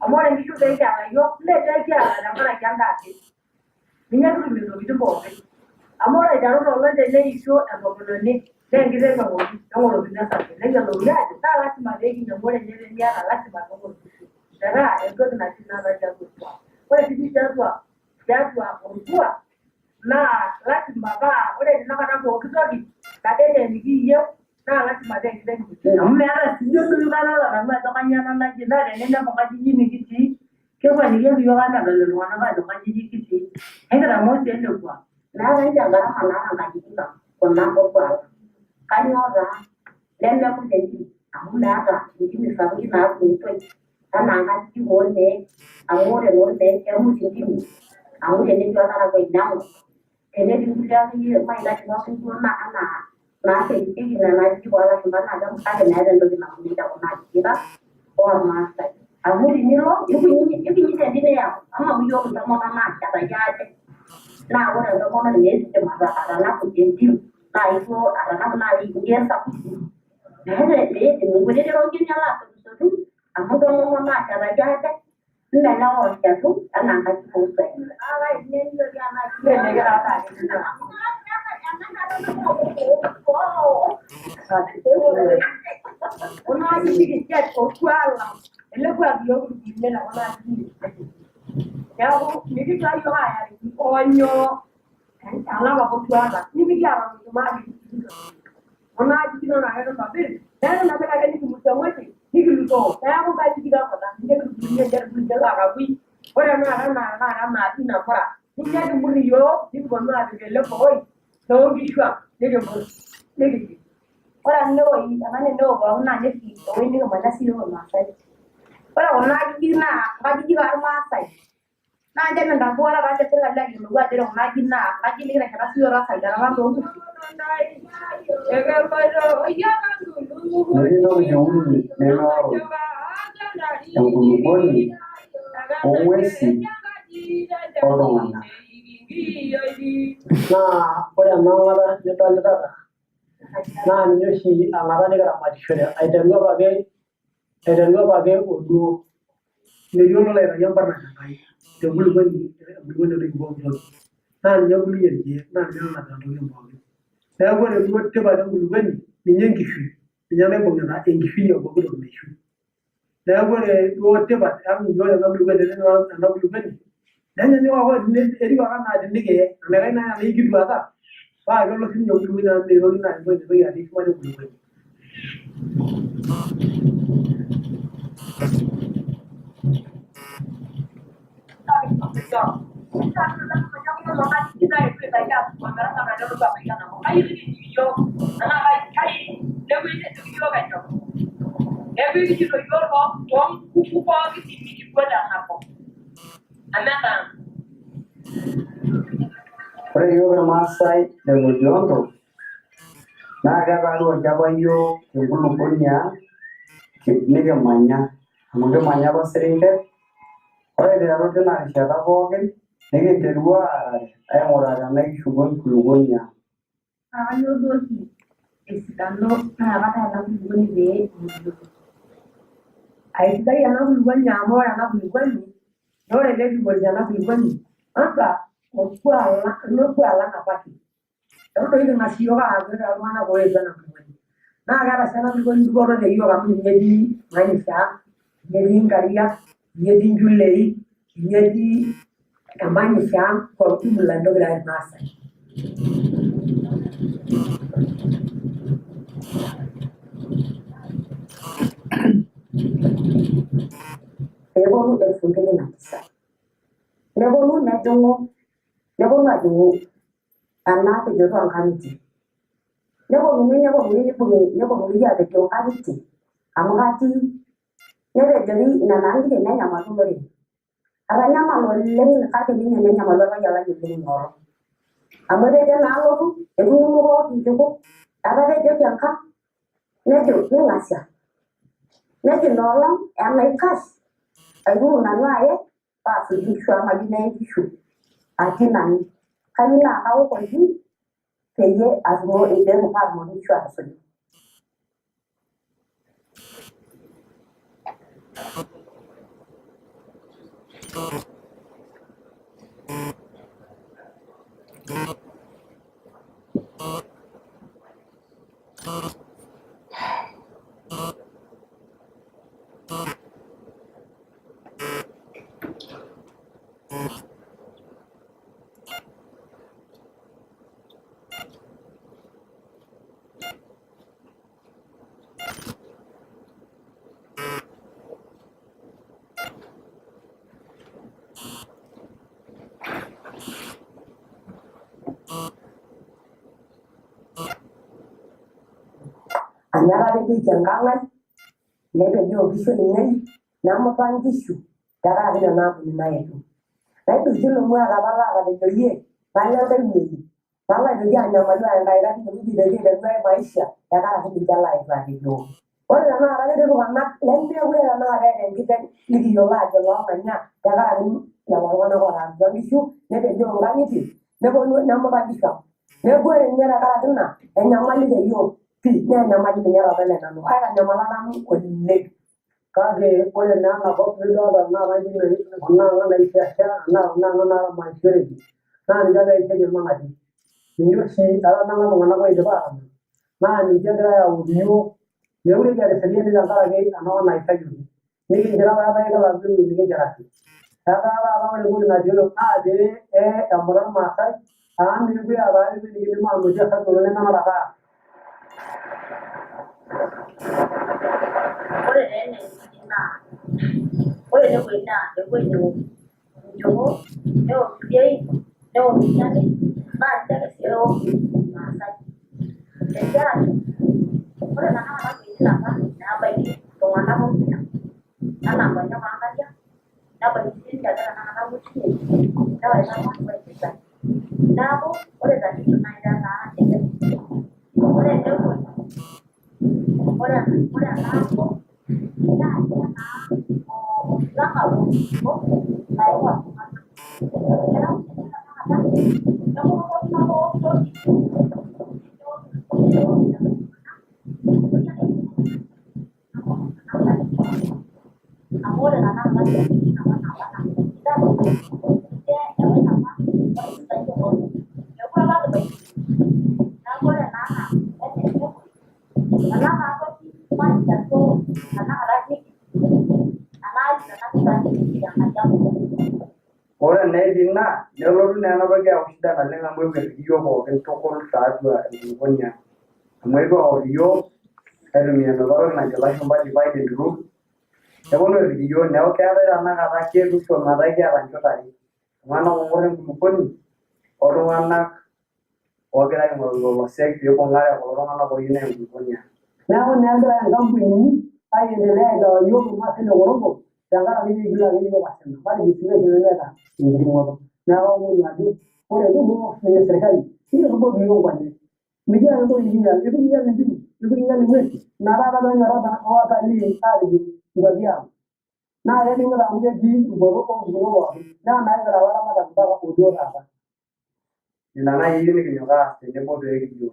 amu ore nkishu pee kiata iyiok mee pee kiata tenkaraki endaa ake ninye kitumie intokitin pookin amu ore aiteru toolong' teneisho entomononi naa enkiteng' eng'orokini neng'orokini osarge neyiolouni ajo naa lasima pee kinyiang'u ore ninye pee miata lasima pee ing'oru metaa entoki natii taata tiatua orkuak ore sii tiatua orkuak naa lasima paa ore tenakata pooki toki naba enaa enikiiyieu naa lasima paa enkiteng' kitum amu meeta sii duo kadolta nanu ajo kanyioo ena naji naa teninepu nkajijik nikitii kekwanikieki iyiok aadol iltung'anak ajo nkajijik kitii ekitamoo sii ele kuak meeta ninche gharama naata nkajijik ang' kuna orkuak kanyioo taa nemekuj enchan amu meeta intimi sapukin naatumitoi enaa nkajijik ormeek amu ore noormeek kemuj intimi amu tenetii oltarakwet ainyiang'u tenetii nkulie akeyie mahitaji pookin duo enaa naashetisheki nena ajijik oolashumba naa kemuj kake meeta entoki namuj ninche kuna ajijik ang' ormaasai amu tinilo ikunyi teniyau amaa amu iyiok intomonok naashetaki ate naa ore entomononi miidim atanapu tentim naa ilo atanapu naaji nkiek sapukin meeta miidim nkutitik ropiyiani alo asotusotu amu intomonok naashetaki ate mee lewa ooshetu enaa nkajijik oosaen. Kuna ajijik isiet orkuak lang' ele kuak iyiok kitumie tekuna ajijik neeku mikigira iyiok aayaki oonyoo alapa orkuak lang' nimikiata oloshumari kuna ajijik nanu ake kitobir neeku ina ake nikimutie ng'uesin nikilutoo neeku nkajijik ang' kuna ninche kitubulunyie ninche kitubulunyie ilakakui ore tenakata enaatii Namura ninche kimurr iyiok nikiponu aapik ele kooi loonkishu ang' nikimurr nikipik ore ene woi ena eneo pookin naa ninye sii ewueji nikimanya siiyiok irmaasai ore kuna ajijik naa nkajijik ormaasai naa ninche mintabuata taate sirkali ayiolou ajo ore kuna ajijik naa nkajijik nikitesheta siiyiok toosayiet loonkishu. metii ntokitin uni nemeoru enkulukuoni ong'uesin oltung'anak naa ore ena ong'ata nidolita naa ninye oshi ang'ata nikiramatishore aiteru apake oduo metii olo aitayu embarna Enkai tenkulukuoni entoki pooki toki naa ninye ebulunyie irkeek naa ninye nanapita ntokitin pookin neeku ore duo tipat enkulukuoni ninye enkishui ninye naibung'ita enkishui epooki toki naishu neeku ore duo tipat ang' iyiok tena kulukuoni nenyanyuk ake etiu ake enaa tenikiye enaikash naaji enaa ikituata paa kelo siininye enkulukuoni amu mitoki naaji entoki atii shumata enkulukuoni. Ore iyiok irmaasai le Loliondo naa ketaaruaki apa iyiok enkulukuoni ang' nikimanya amu kimanya apa Serenget Ore teatu tina rishata pookin nikinterua aing'uraa tenaa kishuku enkulukuoni ang'. Kanyioo duo oshi esidano naakata ena kulukuoni pee ebulu. Aisidai ena kulukuoni amu ore ena kulukuoni naa ore pee kibol ena kulukuoni kwanza inoku alang apake. Eton doi king'as iyiok aaku iltung'anak ooetuo ena kulukuoni. Naa keeta sii ena kulukuoni dupoto teyiok amu ninye etii maisha ang', ninye etii inkariak, ninye etii inchulei, ninye etii emanyisho ang' kwa ujumla entoki naji irmaasai. Peeponu 2009 neponu ajing'u ena pejoto onkang'itie. Neponunui aapejoo nkang'itie amu katii nepejori nena ang'itie nenyamalu olorere. Etanyamala oleng kake ninye nenyamalu orpayian lai oleng ina olong. Amu etejo naa alotu etumuno pooki nchuku etapejoki enkang nejo ning'asia. Nejo ina olong enaikash aing'uru nanu aye paasuj inkishu amu mayieu neye inkishu atii nanu. Kayieu naa kaok oldip peyie paatumoki inkishu aatusuju. Anyaka pejoki enkang' ai nepejoo nkishu ainei nemuta nkishu tenkaraki nena ambuni naetuo. Naigil emua atapala atapejorie nalo enkae wueji nalo aitoki anyamalu enkai kata ine wueji aiteru ai maisha tenkaraki ninche laetuo apejoo. Ore tenakata ketii iltung'anak lemeekure tenakata eeta enkiteng nikiyiolo ajo loomanya tenkaraki lelo tung'anak otaandutua nkishu nepejoo nkang'itie nemuta nkishu ang'. Neeku ore ninye tenkaraki ina enyamali teyiok pii naa enyamali ninye topeny nanu aitanyamala nanu oleng. Kake ore naa enakop nidolta tenakata kuna ang' naisiasha enaa kuna ang' naramatishoreki naa ninche apa eesieki irmang'ati. Ninche oshi etanang'a iltung'anak oidipa aatamat naa ninche egirai aauku iyiok meekure kiata eseriani tenkaraki enakop naishayioki. Nikinchira apa eetae kila kitu nikinchiraki. Etaa taata ore entoki natioyo naa pee emuta irmaasai amu mikipuo aata ai toki nikiindim aanotie osabu lemenaraka ang'. Ore taa enewueji naa ore enewueji naa ewueji neok nchoo neok ildiain neok inyati naa ninche ake sii eok irmaasai. Tenkaraki ore tenakata iwuejitin apa neebaiki iltung'anak oomanya enaa nkonyek oonkariak nebaiki sii ake tenakata ng'uesin newaita irmaasai. Neeku ore tatizo naa ketaa ore enewueji ore enaalo naa olang'a lonkishu naing'ua iltung'anak. Neeku tenakata neponu pookin aok toki amu ore tenakata siaitin apa naapa naa ninche ewaita apa impisai torrok. Mekure apa kibaiki. Neeku ore naa ena taa toki maisha duo tenakata Ore naa etii ina nelotu naa ena toki aaku shida naleng amu ekwet iyiok pookin tukul tiatua enkulukuoni ang'. Amu eetuo aorr iyiok aitumia enopa toki najo ilashumba divide and rule. Neponu aapik iyiok neeku keetae tenakata ketushuo metaa kiata nchot are. Iltung'anak oing'orr enkulukuoni oltung'anak oogira aing'oru lelo sek piibung'are kulo tung'anak ooyieu neya enkulukuoni ang'. Neeku naa egira inkampunini aiendelea aitayu iyiok irmaasai le Korogol tenkaraki migil ake iyiok asina. Matejo sii meeta enkiring'oto. Neeku kaomonu ajo ore duo ninye serkali nikirukoki iyiok nkonyek. Mikiata entoki nikinyal, itu kinyal intimi, itu kinyal ing'uesin. Ina taata peenyorra watalii aatijing nkuapi ang'. na ya dinga da mu ji gobe ko gobe na ga wala ma da ba ko do ta ina na yi ne kinyoga ne mo do yi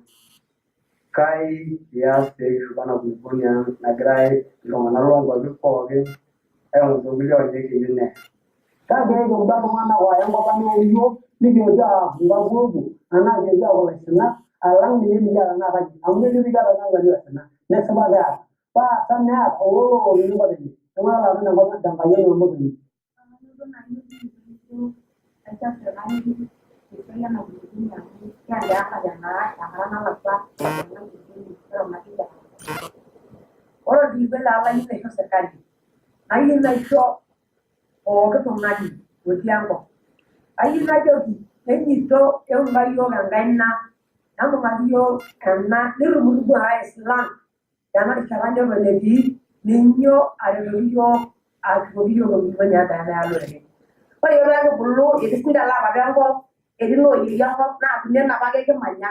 kai ya ste bana bunya na grai lo na lo go bi ko ge e un do bilio ne ke ne ka ge go ba ko na wa ya ba ni yo ni ge ja ba go ana ge ja wala sana alang ni ni ja na ba am ne ni ga na ga ni sana ne sama ga pa san ne a o ni ba ni sama la na ba da ba ye no mo ni Ora di bella la ina io sercali. Ai na io o che tu nani, o tiango. Ai na io di e ni to e un baio ganganna. Amo madio kanna ni rumudu ha islam. Dama ikabande wele di ninyo arelio a video go mi banya da na alo re. Ora yo la bullo e distinda la ba gango e di no yi yango na ne na ba ke manya.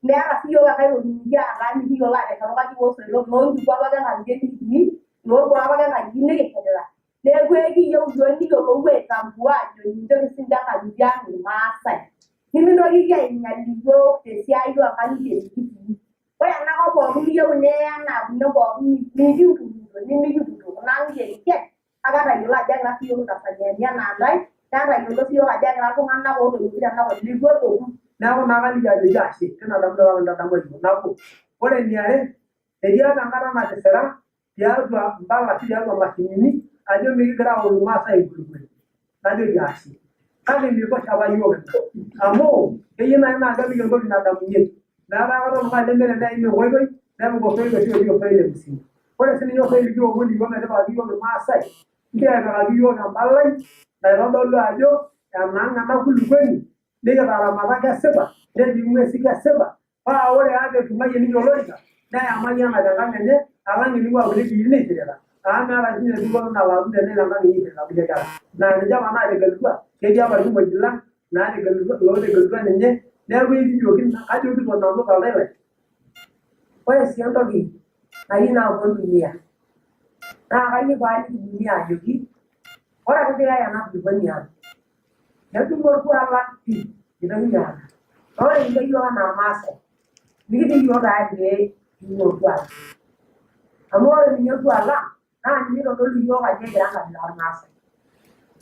Ne ara fi yo ga kai ni ya ga ni yo la de ka ba ji wo se lo no ju ba ga na je ni no ba ga na ji ne ke la. Ne gwe gi yo jo ni yo lo we kan bua jo ni de sinda ka ni ya ni ma sai. Ni mi no yi ya ni ya li yo te si ai yo ka ni je ni. Ora na ko bo mi yo ne na no bo mi ju ni mi ju na ngi ke aga da yo la ja na fi yo ta sa ya na dai da da yo lo fi yo ga ja na ko na ko do ni da na ko li go do na ko na ga ni ja ja shi kana da da ba na ko ore ni are e dia na ngara na tsara ya ba ba la ti ya ba ma ni ajo mi gra o ma sa i gulu na jo ja shi kali mi ko ta ba yo ga amo e yena na ga mi go na da mu ni na ba ga ma le me da mi wo go da mo go fe go ti yo fe le mi ore se ni yo fe li go ni go na da ba yo ma sa dia ga ga yo na ba lai da ro do lo ajo ya na na ku lu ni nega bara maraga seba ndi mwezi ga seba pa ore ade tumaye ni yolorika na ya manya na daga ne alangi ni wa wele ni ne tira ana la ni ni ko na wa ne na na ni ni la buja na ne jama na de galwa ke dia ba mu jilla na de galwa lo de galwa ne ne wi di yo kin ajo di ko na lo ka le oye siento ki ahí na ko dunia na ga ni ba ni dunia yo ki ora ko ya na du banya ya tu mo ko ala ti ida nya ora ni yo na masa ni di yo ga de yo kwa amore ni yo ala na ni ro lo yo ga de ga na masa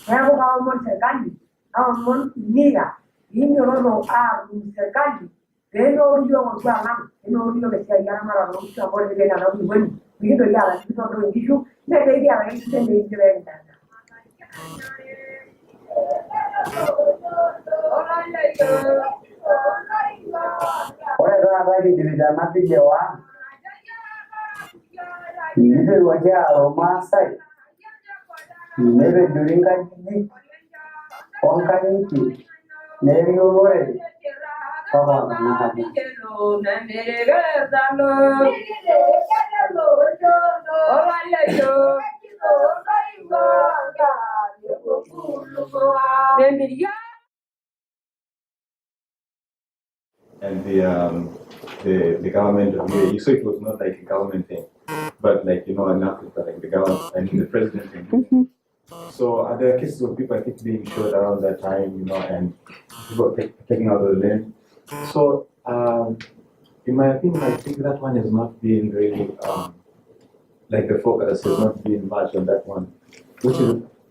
ya ko ga mo serikali au mo mira ni yo no a serikali pero yo ko ala no yo que sea ya mara no se amore de na no bueno ni do ya la ti to do issue ne de ya la ni se de venta ore ra ra ki divida na ti jewa ni de wa ya ro ma sai ne be during ka ji on ka ni ki ne yo lore ko ba na ha And the government of UAE, so it was not like a government thing, but like in Africa, like the government and the president thing. So there are cases of people I think being shot around that time, and people taking out of the land. So in my opinion, I think that one has not been really like the focus has not been much on that one, which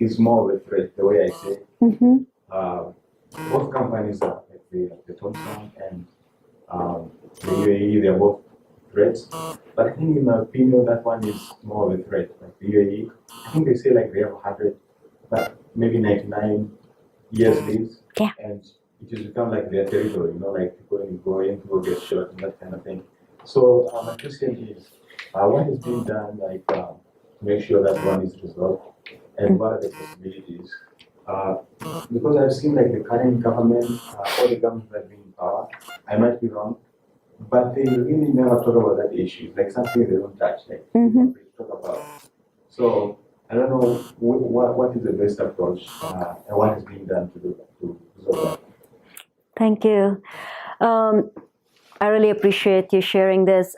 is more of a threat, the way I say. Both companies are like the Thompson and the UAE, they're both threats. But I think in my opinion, that one is more of a threat. Like the UAE, I think they say like they have 100, but maybe 99 years lease. Yeah. And it has become like their territory, like people go in, people get shot and that kind of thing. So my question is, what is being done like to make sure that one is resolved? And what are the possibilities? Because I've seen like the current government, all the governments that have been in power, I might be wrong, but they really never talk about that issue, like something they don't touch, like they talk about. So I don't know what is the best approach and what is being done to resolve that. Thank you. I really appreciate you sharing this.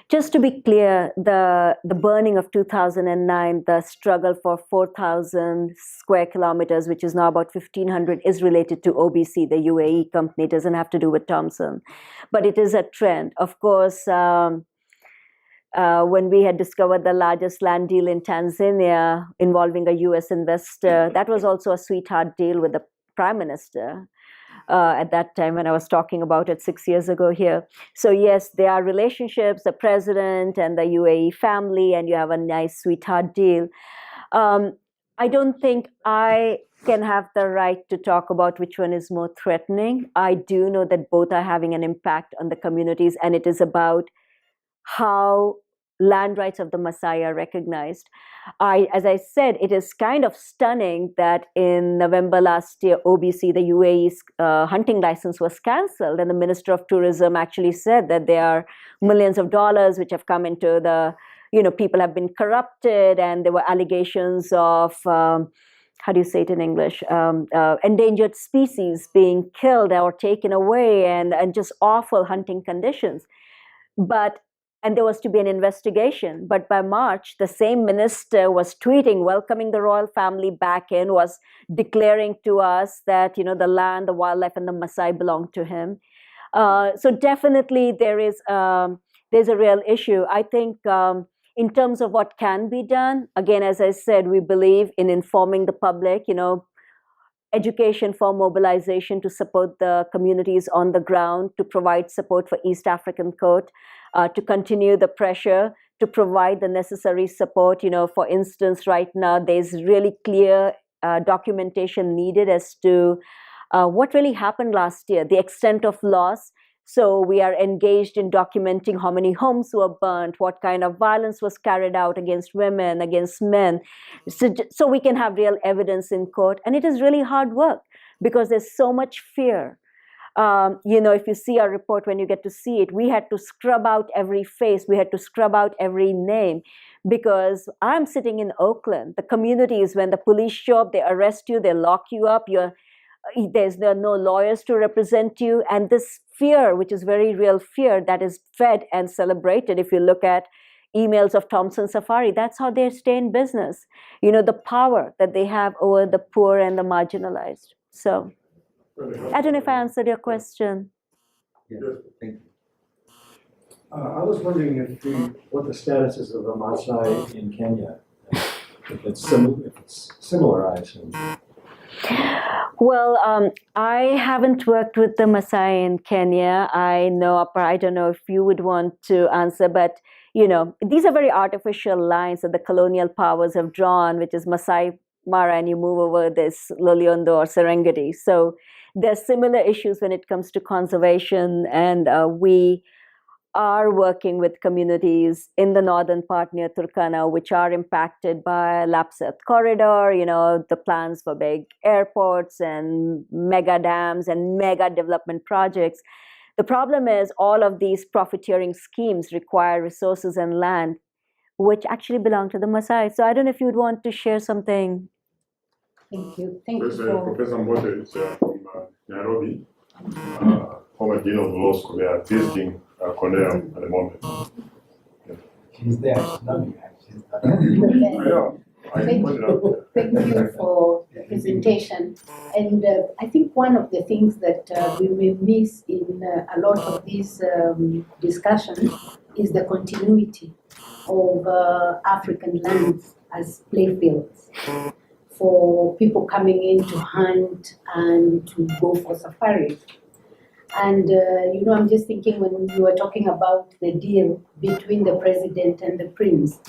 Just to be clear, the burning of 2009, the struggle for 4,000 square kilometers, which is now about 1,500, is related to OBC, the UAE company. It doesn't have to do with Thompson, but it is a trend. Of course, when we had discovered the largest land deal in Tanzania involving a US investor, that was also a sweetheart deal with the Prime Minister. At that time when I was talking about it 6 years ago here. So yes, there are relationships, the president and the UAE family, and you have a nice sweetheart deal. I don't think I can have the right to talk about which one is more threatening. I do know that both are having an impact on the communities, and it is about how land rights of the Maasai are recognized. As I said, it is kind of stunning that in November last year, OBC, the UAE's hunting license was cancelled, and the Minister of Tourism actually said that there are millions of dollars which have come into the, people have been corrupted, and there were allegations of, how do you say it in English, endangered species being killed or taken away, and just awful hunting conditions. And there was to be an investigation. But by March, the same minister was tweeting, welcoming the royal family back in, was declaring to us that, the land, the wildlife, and the Maasai belong to him. So definitely there's a real issue. I think in terms of what can be done, again, as I said, we believe in informing the public, education for mobilization to support the communities on the ground, to provide support for East African Court, to continue the pressure, to provide the necessary support. For instance, right now, there's really clear documentation needed as to what really happened last year, the extent of loss. So we are engaged in documenting how many homes were burnt, what kind of violence was carried out against women, against men, so we can have real evidence in court. And it is really hard work because there's so much fear. If you see our report, when you get to see it, we had to scrub out every face. We had to scrub out every name because I'm sitting in Oakland. The communities, when the police show up, they arrest you, they lock you up. There are no lawyers to represent you. And this fear, which is very real fear, that is fed and celebrated. If you look at emails of Thompson Safari, that's how they stay in business. The power that they have over the poor and the marginalized. So I don't know if I answered your question. Yeah, thank you. I was wondering what the status is of the Maasai in Kenya. If it's similar, I assume. Well, I haven't worked with the Maasai in Kenya. I don't know if you would want to answer, but these are very artificial lines that the colonial powers have drawn, which is Maasai Mara, and you move over this Loliondo or Serengeti. So there's similar issues when it comes to conservation, and we are working with communities in the northern part near Turkana, which are impacted by Lapseth Corridor, the plans for big airports and mega dams and mega development projects. The problem is all of these profiteering schemes require resources and land, which actually belong to the Maasai. So I don't know if you'd want to share something. Thank you. Thank you Professor Mbote is from Nairobi, former Dean of Law School. We are visiting Cornell at the moment. She's there. She's not behind. She's not. I know. Thank you for the presentation. And I think one of the things that we may miss in a lot of these discussions is the continuity of African lands as playfields for people coming in to hunt and to go for safari. And, I'm just thinking when you were talking about the deal between the president and the prince,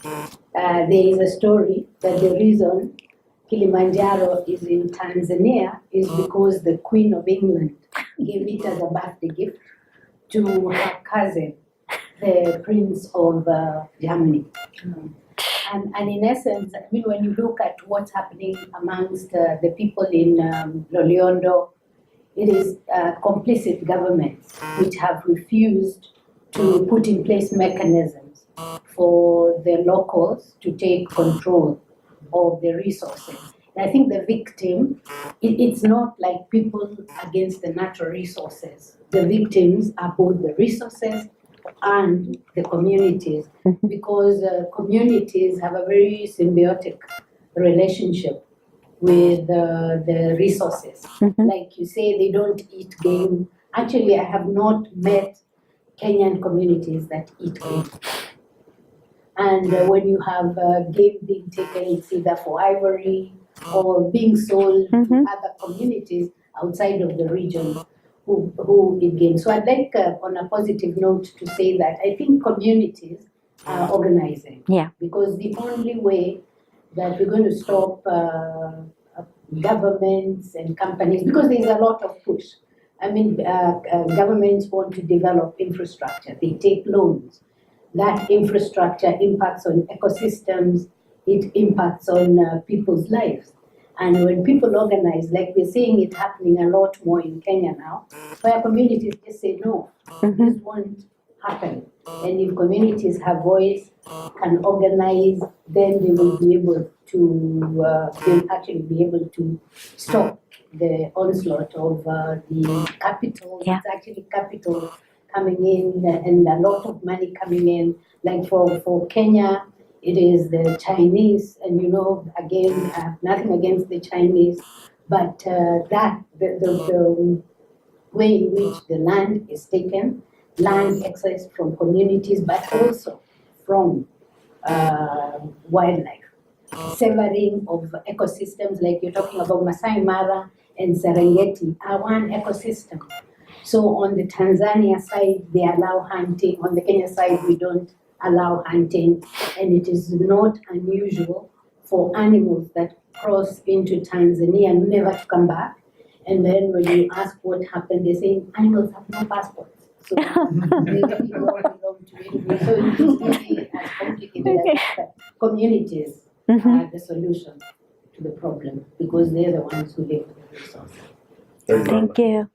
there is a story that the reason Kilimanjaro is in Tanzania is because the Queen of England gave it as a birthday gift to her cousin, the Prince of Germany. And in essence, when you look at what's happening amongst the people in Loliondo, it is complicit governments which have refused to put in place mechanisms for the locals to take control of the resources. And I think the victim, it's not like people against the natural resources. the victims are both the resources and the communities, because communities have a very symbiotic relationship with the resources. Like you say, they don't eat game. Actually, I have not met Kenyan communities that eat game. And when you have game being taken, it's either for ivory or being sold to other communities outside of the region who eat game. So I'd like, on a positive note, to say that I think communities are organizing. Yeah. Because the only way that we're going to stop governments and companies, because there's a lot of push. I mean, governments want to develop infrastructure. They take loans. That infrastructure impacts on ecosystems. It impacts on people's lives. And when people organize, like we're seeing it happening a lot more in Kenya now, where communities just say, no, this won't happen. And if communities have voice, can organize, then they will be able to, they'll actually be able to stop the onslaught of the capital. Yeah. It's actually capital coming in and a lot of money coming in. Like for Kenya, it is the Chinese, and you know, again, nothing against the Chinese, but the way in which the land is taken, land access from communities, but also from wildlife, severing of ecosystems, like you're talking about Masai Mara and Serengeti are one ecosystem. So on the Tanzania side, they allow hunting. On the Kenya side, we don't allow hunting. And it is not unusual for animals that cross into Tanzania never to come back. And then when you ask what happened, they say animals have no passports. So they really don't belong to anybody. So it's really as complicated as that. Communities are the solution to the problem because they're the ones who live with the resources. Thank you.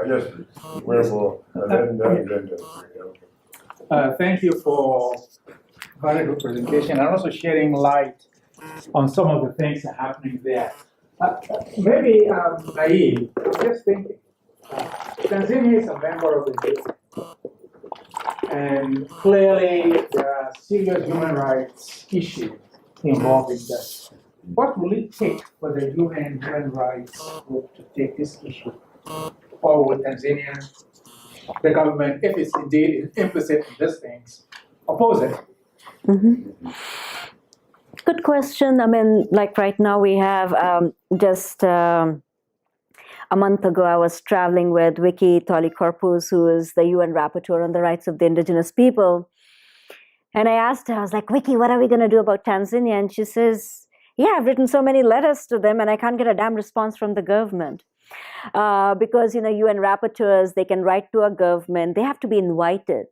Yes, please. Wherefore, and then. Thank you for very good presentation and also shedding light on some of the things that are happening there. Maybe naive, I'm just thinking, Tanzania is a member of the UN, and clearly there are serious human rights issues involved in that. What will it take for the UN human rights group to take this issue? Or will Tanzania, the government, if it's indeed implicit in these things, oppose it? Good question. I mean, like right now we have just a month ago, I was traveling with Vicky Tolikorpus, who is the UN rapporteur on the rights of the indigenous people. And I asked her, I was like, Vicky, what are we going to do about Tanzania? And she says, yeah, I've written so many letters to them and I can't get a damn response from the government. Because, you know, UN rapporteurs, they can write to a government, they have to be invited.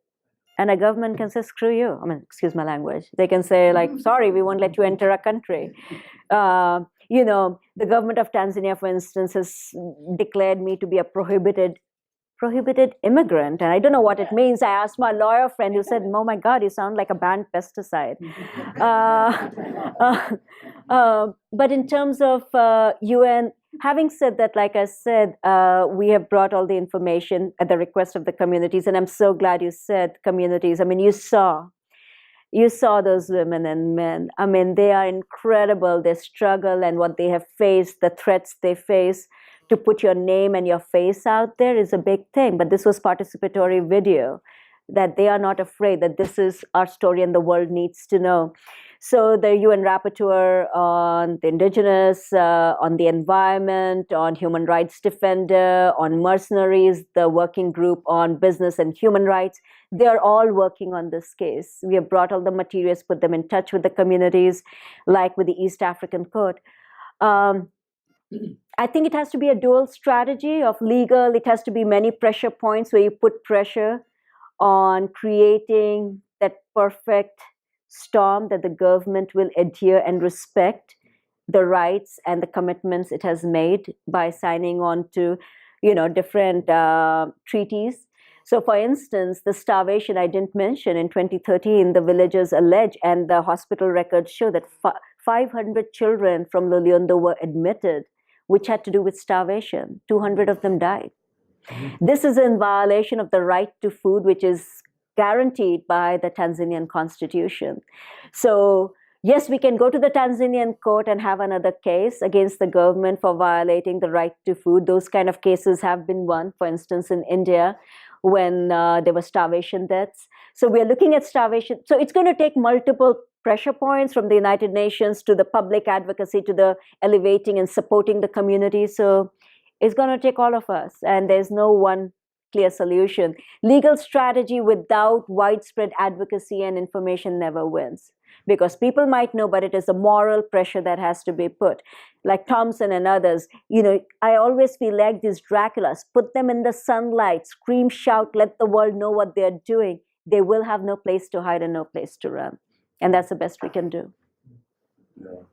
And a government can say, screw you. I mean, excuse my language. They can say, like, sorry, we won't let you enter our country. You know, the government of Tanzania, for instance, has declared me to be a prohibited immigrant. And I don't know what it means. I asked my lawyer friend who said, oh my God, you sound like a banned pesticide. But in terms of UN, having said that, like I said, we have brought all the information at the request of the communities. And I'm so glad you said communities. I mean, you saw those women and men. I mean, they are incredible. Their struggle and what they have faced, the threats they face. To put your name and your face out there is a big thing. But this was participatory video, that they are not afraid, that this is our story and the world needs to know. So the UN rapporteur on the indigenous, on the environment, on human rights defender, on mercenaries, the working group on business and human rights, they are all working on this case. We have brought all the materials, put them in touch with the communities, like with the East African Court. I think it has to be a dual strategy of legal. It has to be many pressure points where you put pressure on creating that perfect storm that the government will adhere and respect the rights and the commitments it has made by signing on to, you know, different treaties. So, for instance, the starvation I didn't mention in 2013, the villagers allege, and the hospital records show that 500 children from Loliondo were admitted, which had to do with starvation. 200 of them died. This is in violation of the right to food, which is guaranteed by the Tanzanian constitution. So, yes, we can go to the Tanzanian court and have another case against the government for violating the right to food. Those kind of cases have been won, for instance, in India when there were starvation deaths. So we're looking at starvation. So it's going to take multiple pressure points from the United Nations to the public advocacy to the elevating and supporting the community. So it's going to take all of us, and there's no one clear solution. Legal strategy without widespread advocacy and information never wins, because people might know, but it is a moral pressure that has to be put. Like Thompson and others, I always feel like these Draculas, put them in the sunlight, scream, shout, let the world know what they're doing. They will have no place to hide and no place to run. And that's the best we can do. Yeah.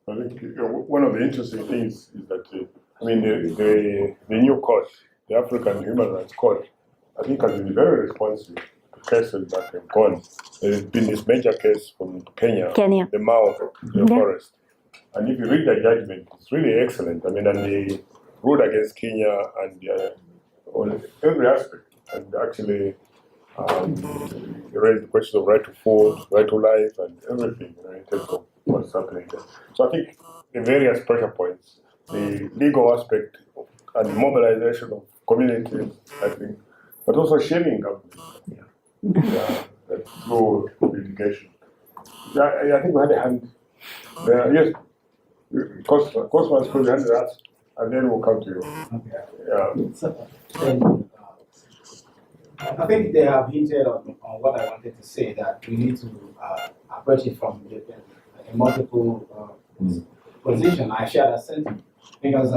I think one of the interesting things is that, the new court, the African Human Rights Court, I think has been very responsive to cases that have gone. There's been this major case from Kenya. The Mao forest. And if you read the judgment, it's really excellent. And they ruled against Kenya and on every aspect. And actually raised the question of right to food, right to life, and everything in terms of what's happening there. So I think the various pressure points, the legal aspect and mobilization of communities, I think, but also shaming government through litigation. I think we had a hand there. Yes, Cosmas could hand that, and then we'll come to you. I think they have hinted on what I wanted to say, that we need to approach it from a multiple position. I share that sentiment because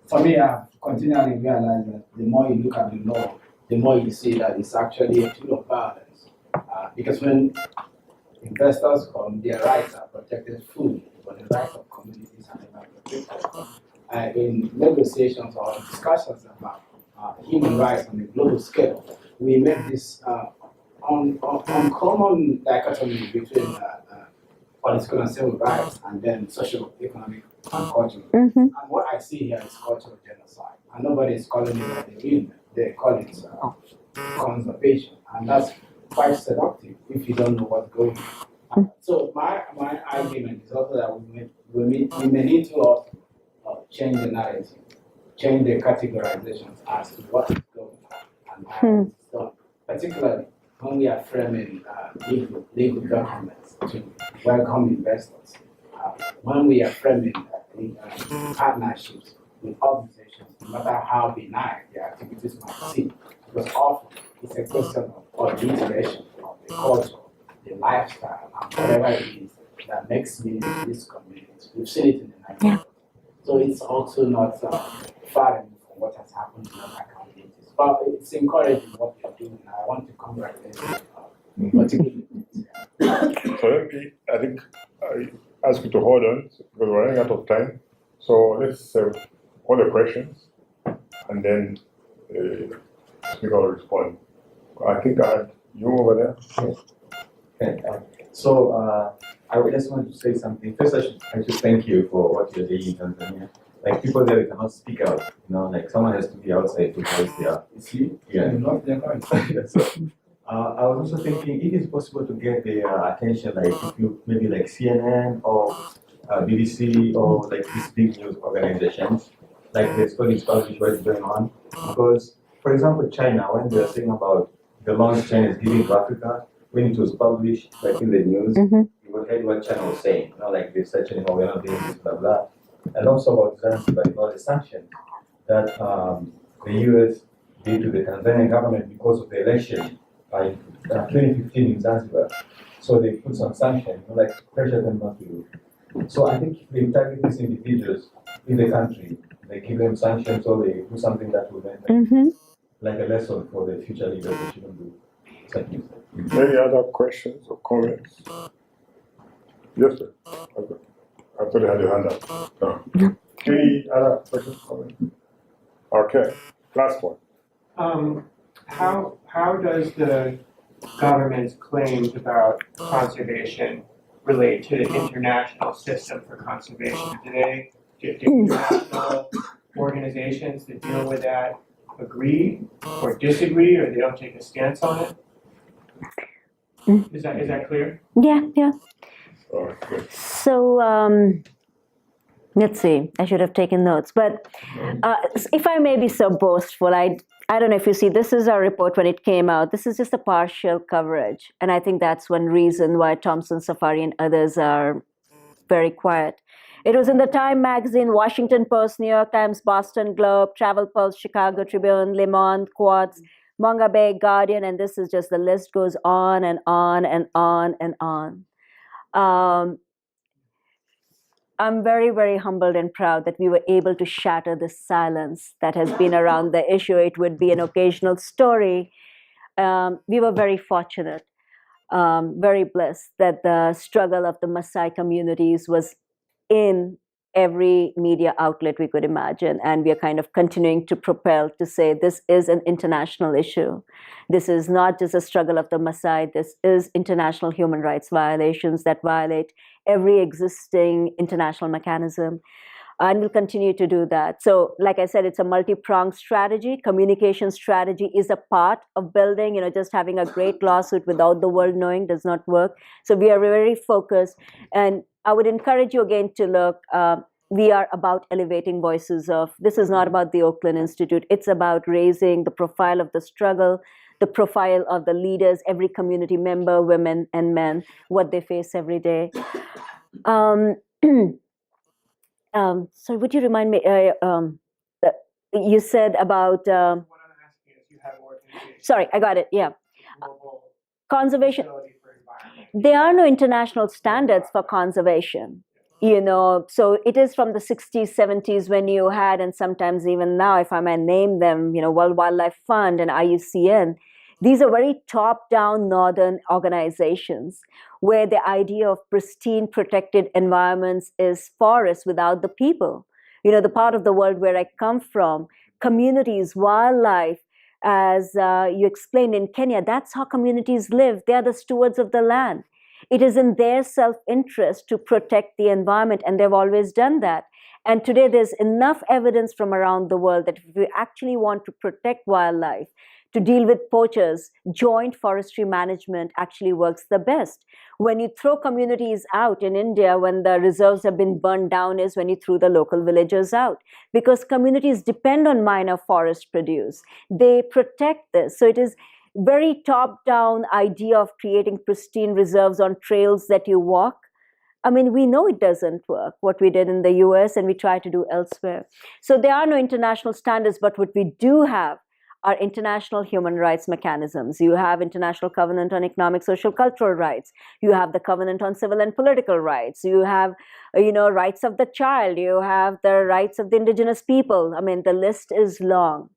for me, I've continually realized that the more you look at the law, the more you see that it's actually a tool of violence. Because when investors come, their rights are protected fully, but the rights of communities are never protected. In negotiations or discussions about human rights on a global scale, we make this uncommon dichotomy between political and civil rights and then social, economic, and cultural. And what I see here is cultural genocide. And nobody is calling it what they mean. They call it conservation. And that's quite seductive if you don't know what's going on. So my argument is also that we may need to also change the narrative, change the categorizations as to what is going on and how it's done. Particularly when we are framing legal documents to welcome investors, when we are framing partnerships with organizations, no matter how benign their activities might seem, because often it's a question of reiteration of the culture, the lifestyle, and whatever it is that makes meaning in these communities. We've seen it in the 90s. So it's also not far removed from what has happened in other communities. But it's encouraging what you're doing. I want to congratulate you, particularly. So I think I ask you to hold on because we're running out of time. So let's hold the questions and then speaker will respond. I think I had you over there. Yes. Okay. So I would just want to say something. First, I should thank you for what you're doing in Tanzania. Like people there cannot speak out, like someone has to be outside to voice their. Yeah. So, I was also thinking it is possible to get their attention, like if you maybe like CNN or BBC or like these big news organizations, like the studies publish what is going on. Because, for example, China, when they are saying about the loans China is giving to Africa, when it was published like in the news, you would heard what China was saying, like they're searching, we're not doing this, blah blah. And also about Zanzibar, about the sanctions that the US did to the Tanzanian government because of the election in 2015 in Zanzibar. So they put some sanctions, like pressure them not to do. So I think if they target these individuals in the country, they give them sanctions or they do something that will make them like a lesson for the future leaders they shouldn't do. Any other questions or comments? Yes, sir. Okay. I thought you had your hand up. No. Any other questions, comments? Okay, last one. How does the government's claims about conservation relate to the international system for conservation? Do international organizations that deal with that agree or disagree, or they don't take a stance on it. Is that clear? Yeah. All right, good. So let's see. I should have taken notes, but if I may be so boastful, I don't know if you see. This is our report when it came out. This is just a partial coverage, and I think that's one reason why Thompson Safari and others are very quiet. It was in the Time magazine, Washington Post, New York Times, Boston Globe, Travel Pulse, Chicago Tribune, Le Monde, Quartz, Manga Bay, Guardian, and this is just, the list goes on and on and on and on. I'm very, very humbled and proud that we were able to shatter the silence that has been around the issue. It would be an occasional story. We were very fortunate, very blessed that the struggle of the Maasai communities was in every media outlet we could imagine, and we are kind of continuing to propel to say this is an international issue. This is not just a struggle of the Maasai, this is international human rights violations that violate every existing international mechanism, and we'll continue to do that. So like I said, it's a multi-pronged strategy. Communication strategy is a part of building, just having a great lawsuit without the world knowing does not work. So we are very focused, and I would encourage you again to look. We are about elevating voices of, this is not about the Oakland Institute, it's about raising the profile of the struggle, the profile of the leaders, every community member, women and men, what they face every day. So would you remind me, you said about, What I'm asking is, you have organizations. sorry, I got it, yeah. Global Conservation, Facility for Environment. there are no international standards for conservation. So it is from the 60s, 70s when you had, and sometimes even now, if I may name them, World Wildlife Fund and IUCN, these are very top-down northern organizations where the idea of pristine protected environments is forests without the people. The part of the world where I come from, communities, wildlife, as you explained in Kenya, that's how communities live. They are the stewards of the land. It is in their self-interest to protect the environment, and they've always done that. And today there's enough evidence from around the world that if we actually want to protect wildlife, to deal with poachers, joint forestry management actually works the best. When you throw communities out in India, when the reserves have been burned down, is when you threw the local villagers out. Because communities depend on minor forest produce. They protect this. So it is very top-down idea of creating pristine reserves on trails that you walk. I mean, we know it doesn't work, what we did in the US and we try to do elsewhere. So there are no international standards, but what we do have are international human rights mechanisms. You have International Covenant on Economic, Social, Cultural Rights. You have the Covenant on Civil and Political Rights. You have, rights of the child. You have the rights of the indigenous people. I mean, the list is long.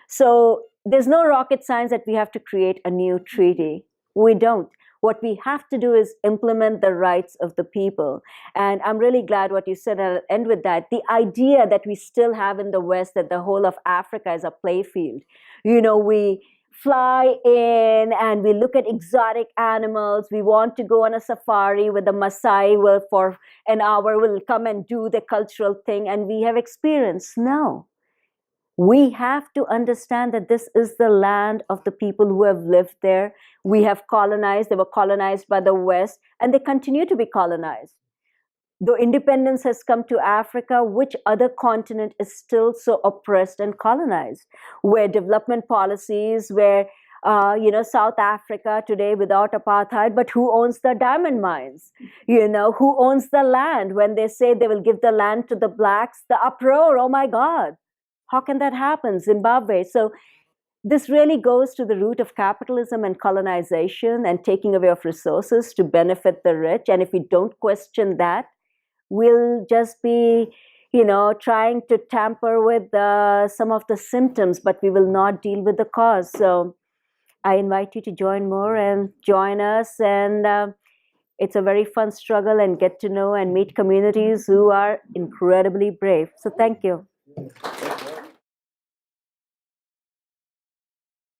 So there's no rocket science that we have to create a new treaty. We don't. What we have to do is implement the rights of the people. And I'm really glad what you said, and I'll end with that. The idea that we still have in the West that the whole of Africa is a playfield. We fly in and we look at exotic animals. We want to go on a safari with the Maasai will for an hour will come and do the cultural thing, and we have experience. No. We have to understand that this is the land of the people who have lived there. We have colonized, they were colonized by the West, and they continue to be colonized. Though independence has come to Africa, which other continent is still so oppressed and colonized? Where development policies, where, South Africa today without apartheid, but who owns the diamond mines? Who owns the land? When they say they will give the land to the blacks, the uproar, oh my God. How can that happen? Zimbabwe. So this really goes to the root of capitalism and colonization and taking away of resources to benefit the rich. And if we don't question that, we'll just be, trying to tamper with some of the symptoms, but we will not deal with the cause. So I invite you to join more and join us. And it's a very fun struggle, and get to know and meet communities who are incredibly brave. So thank you.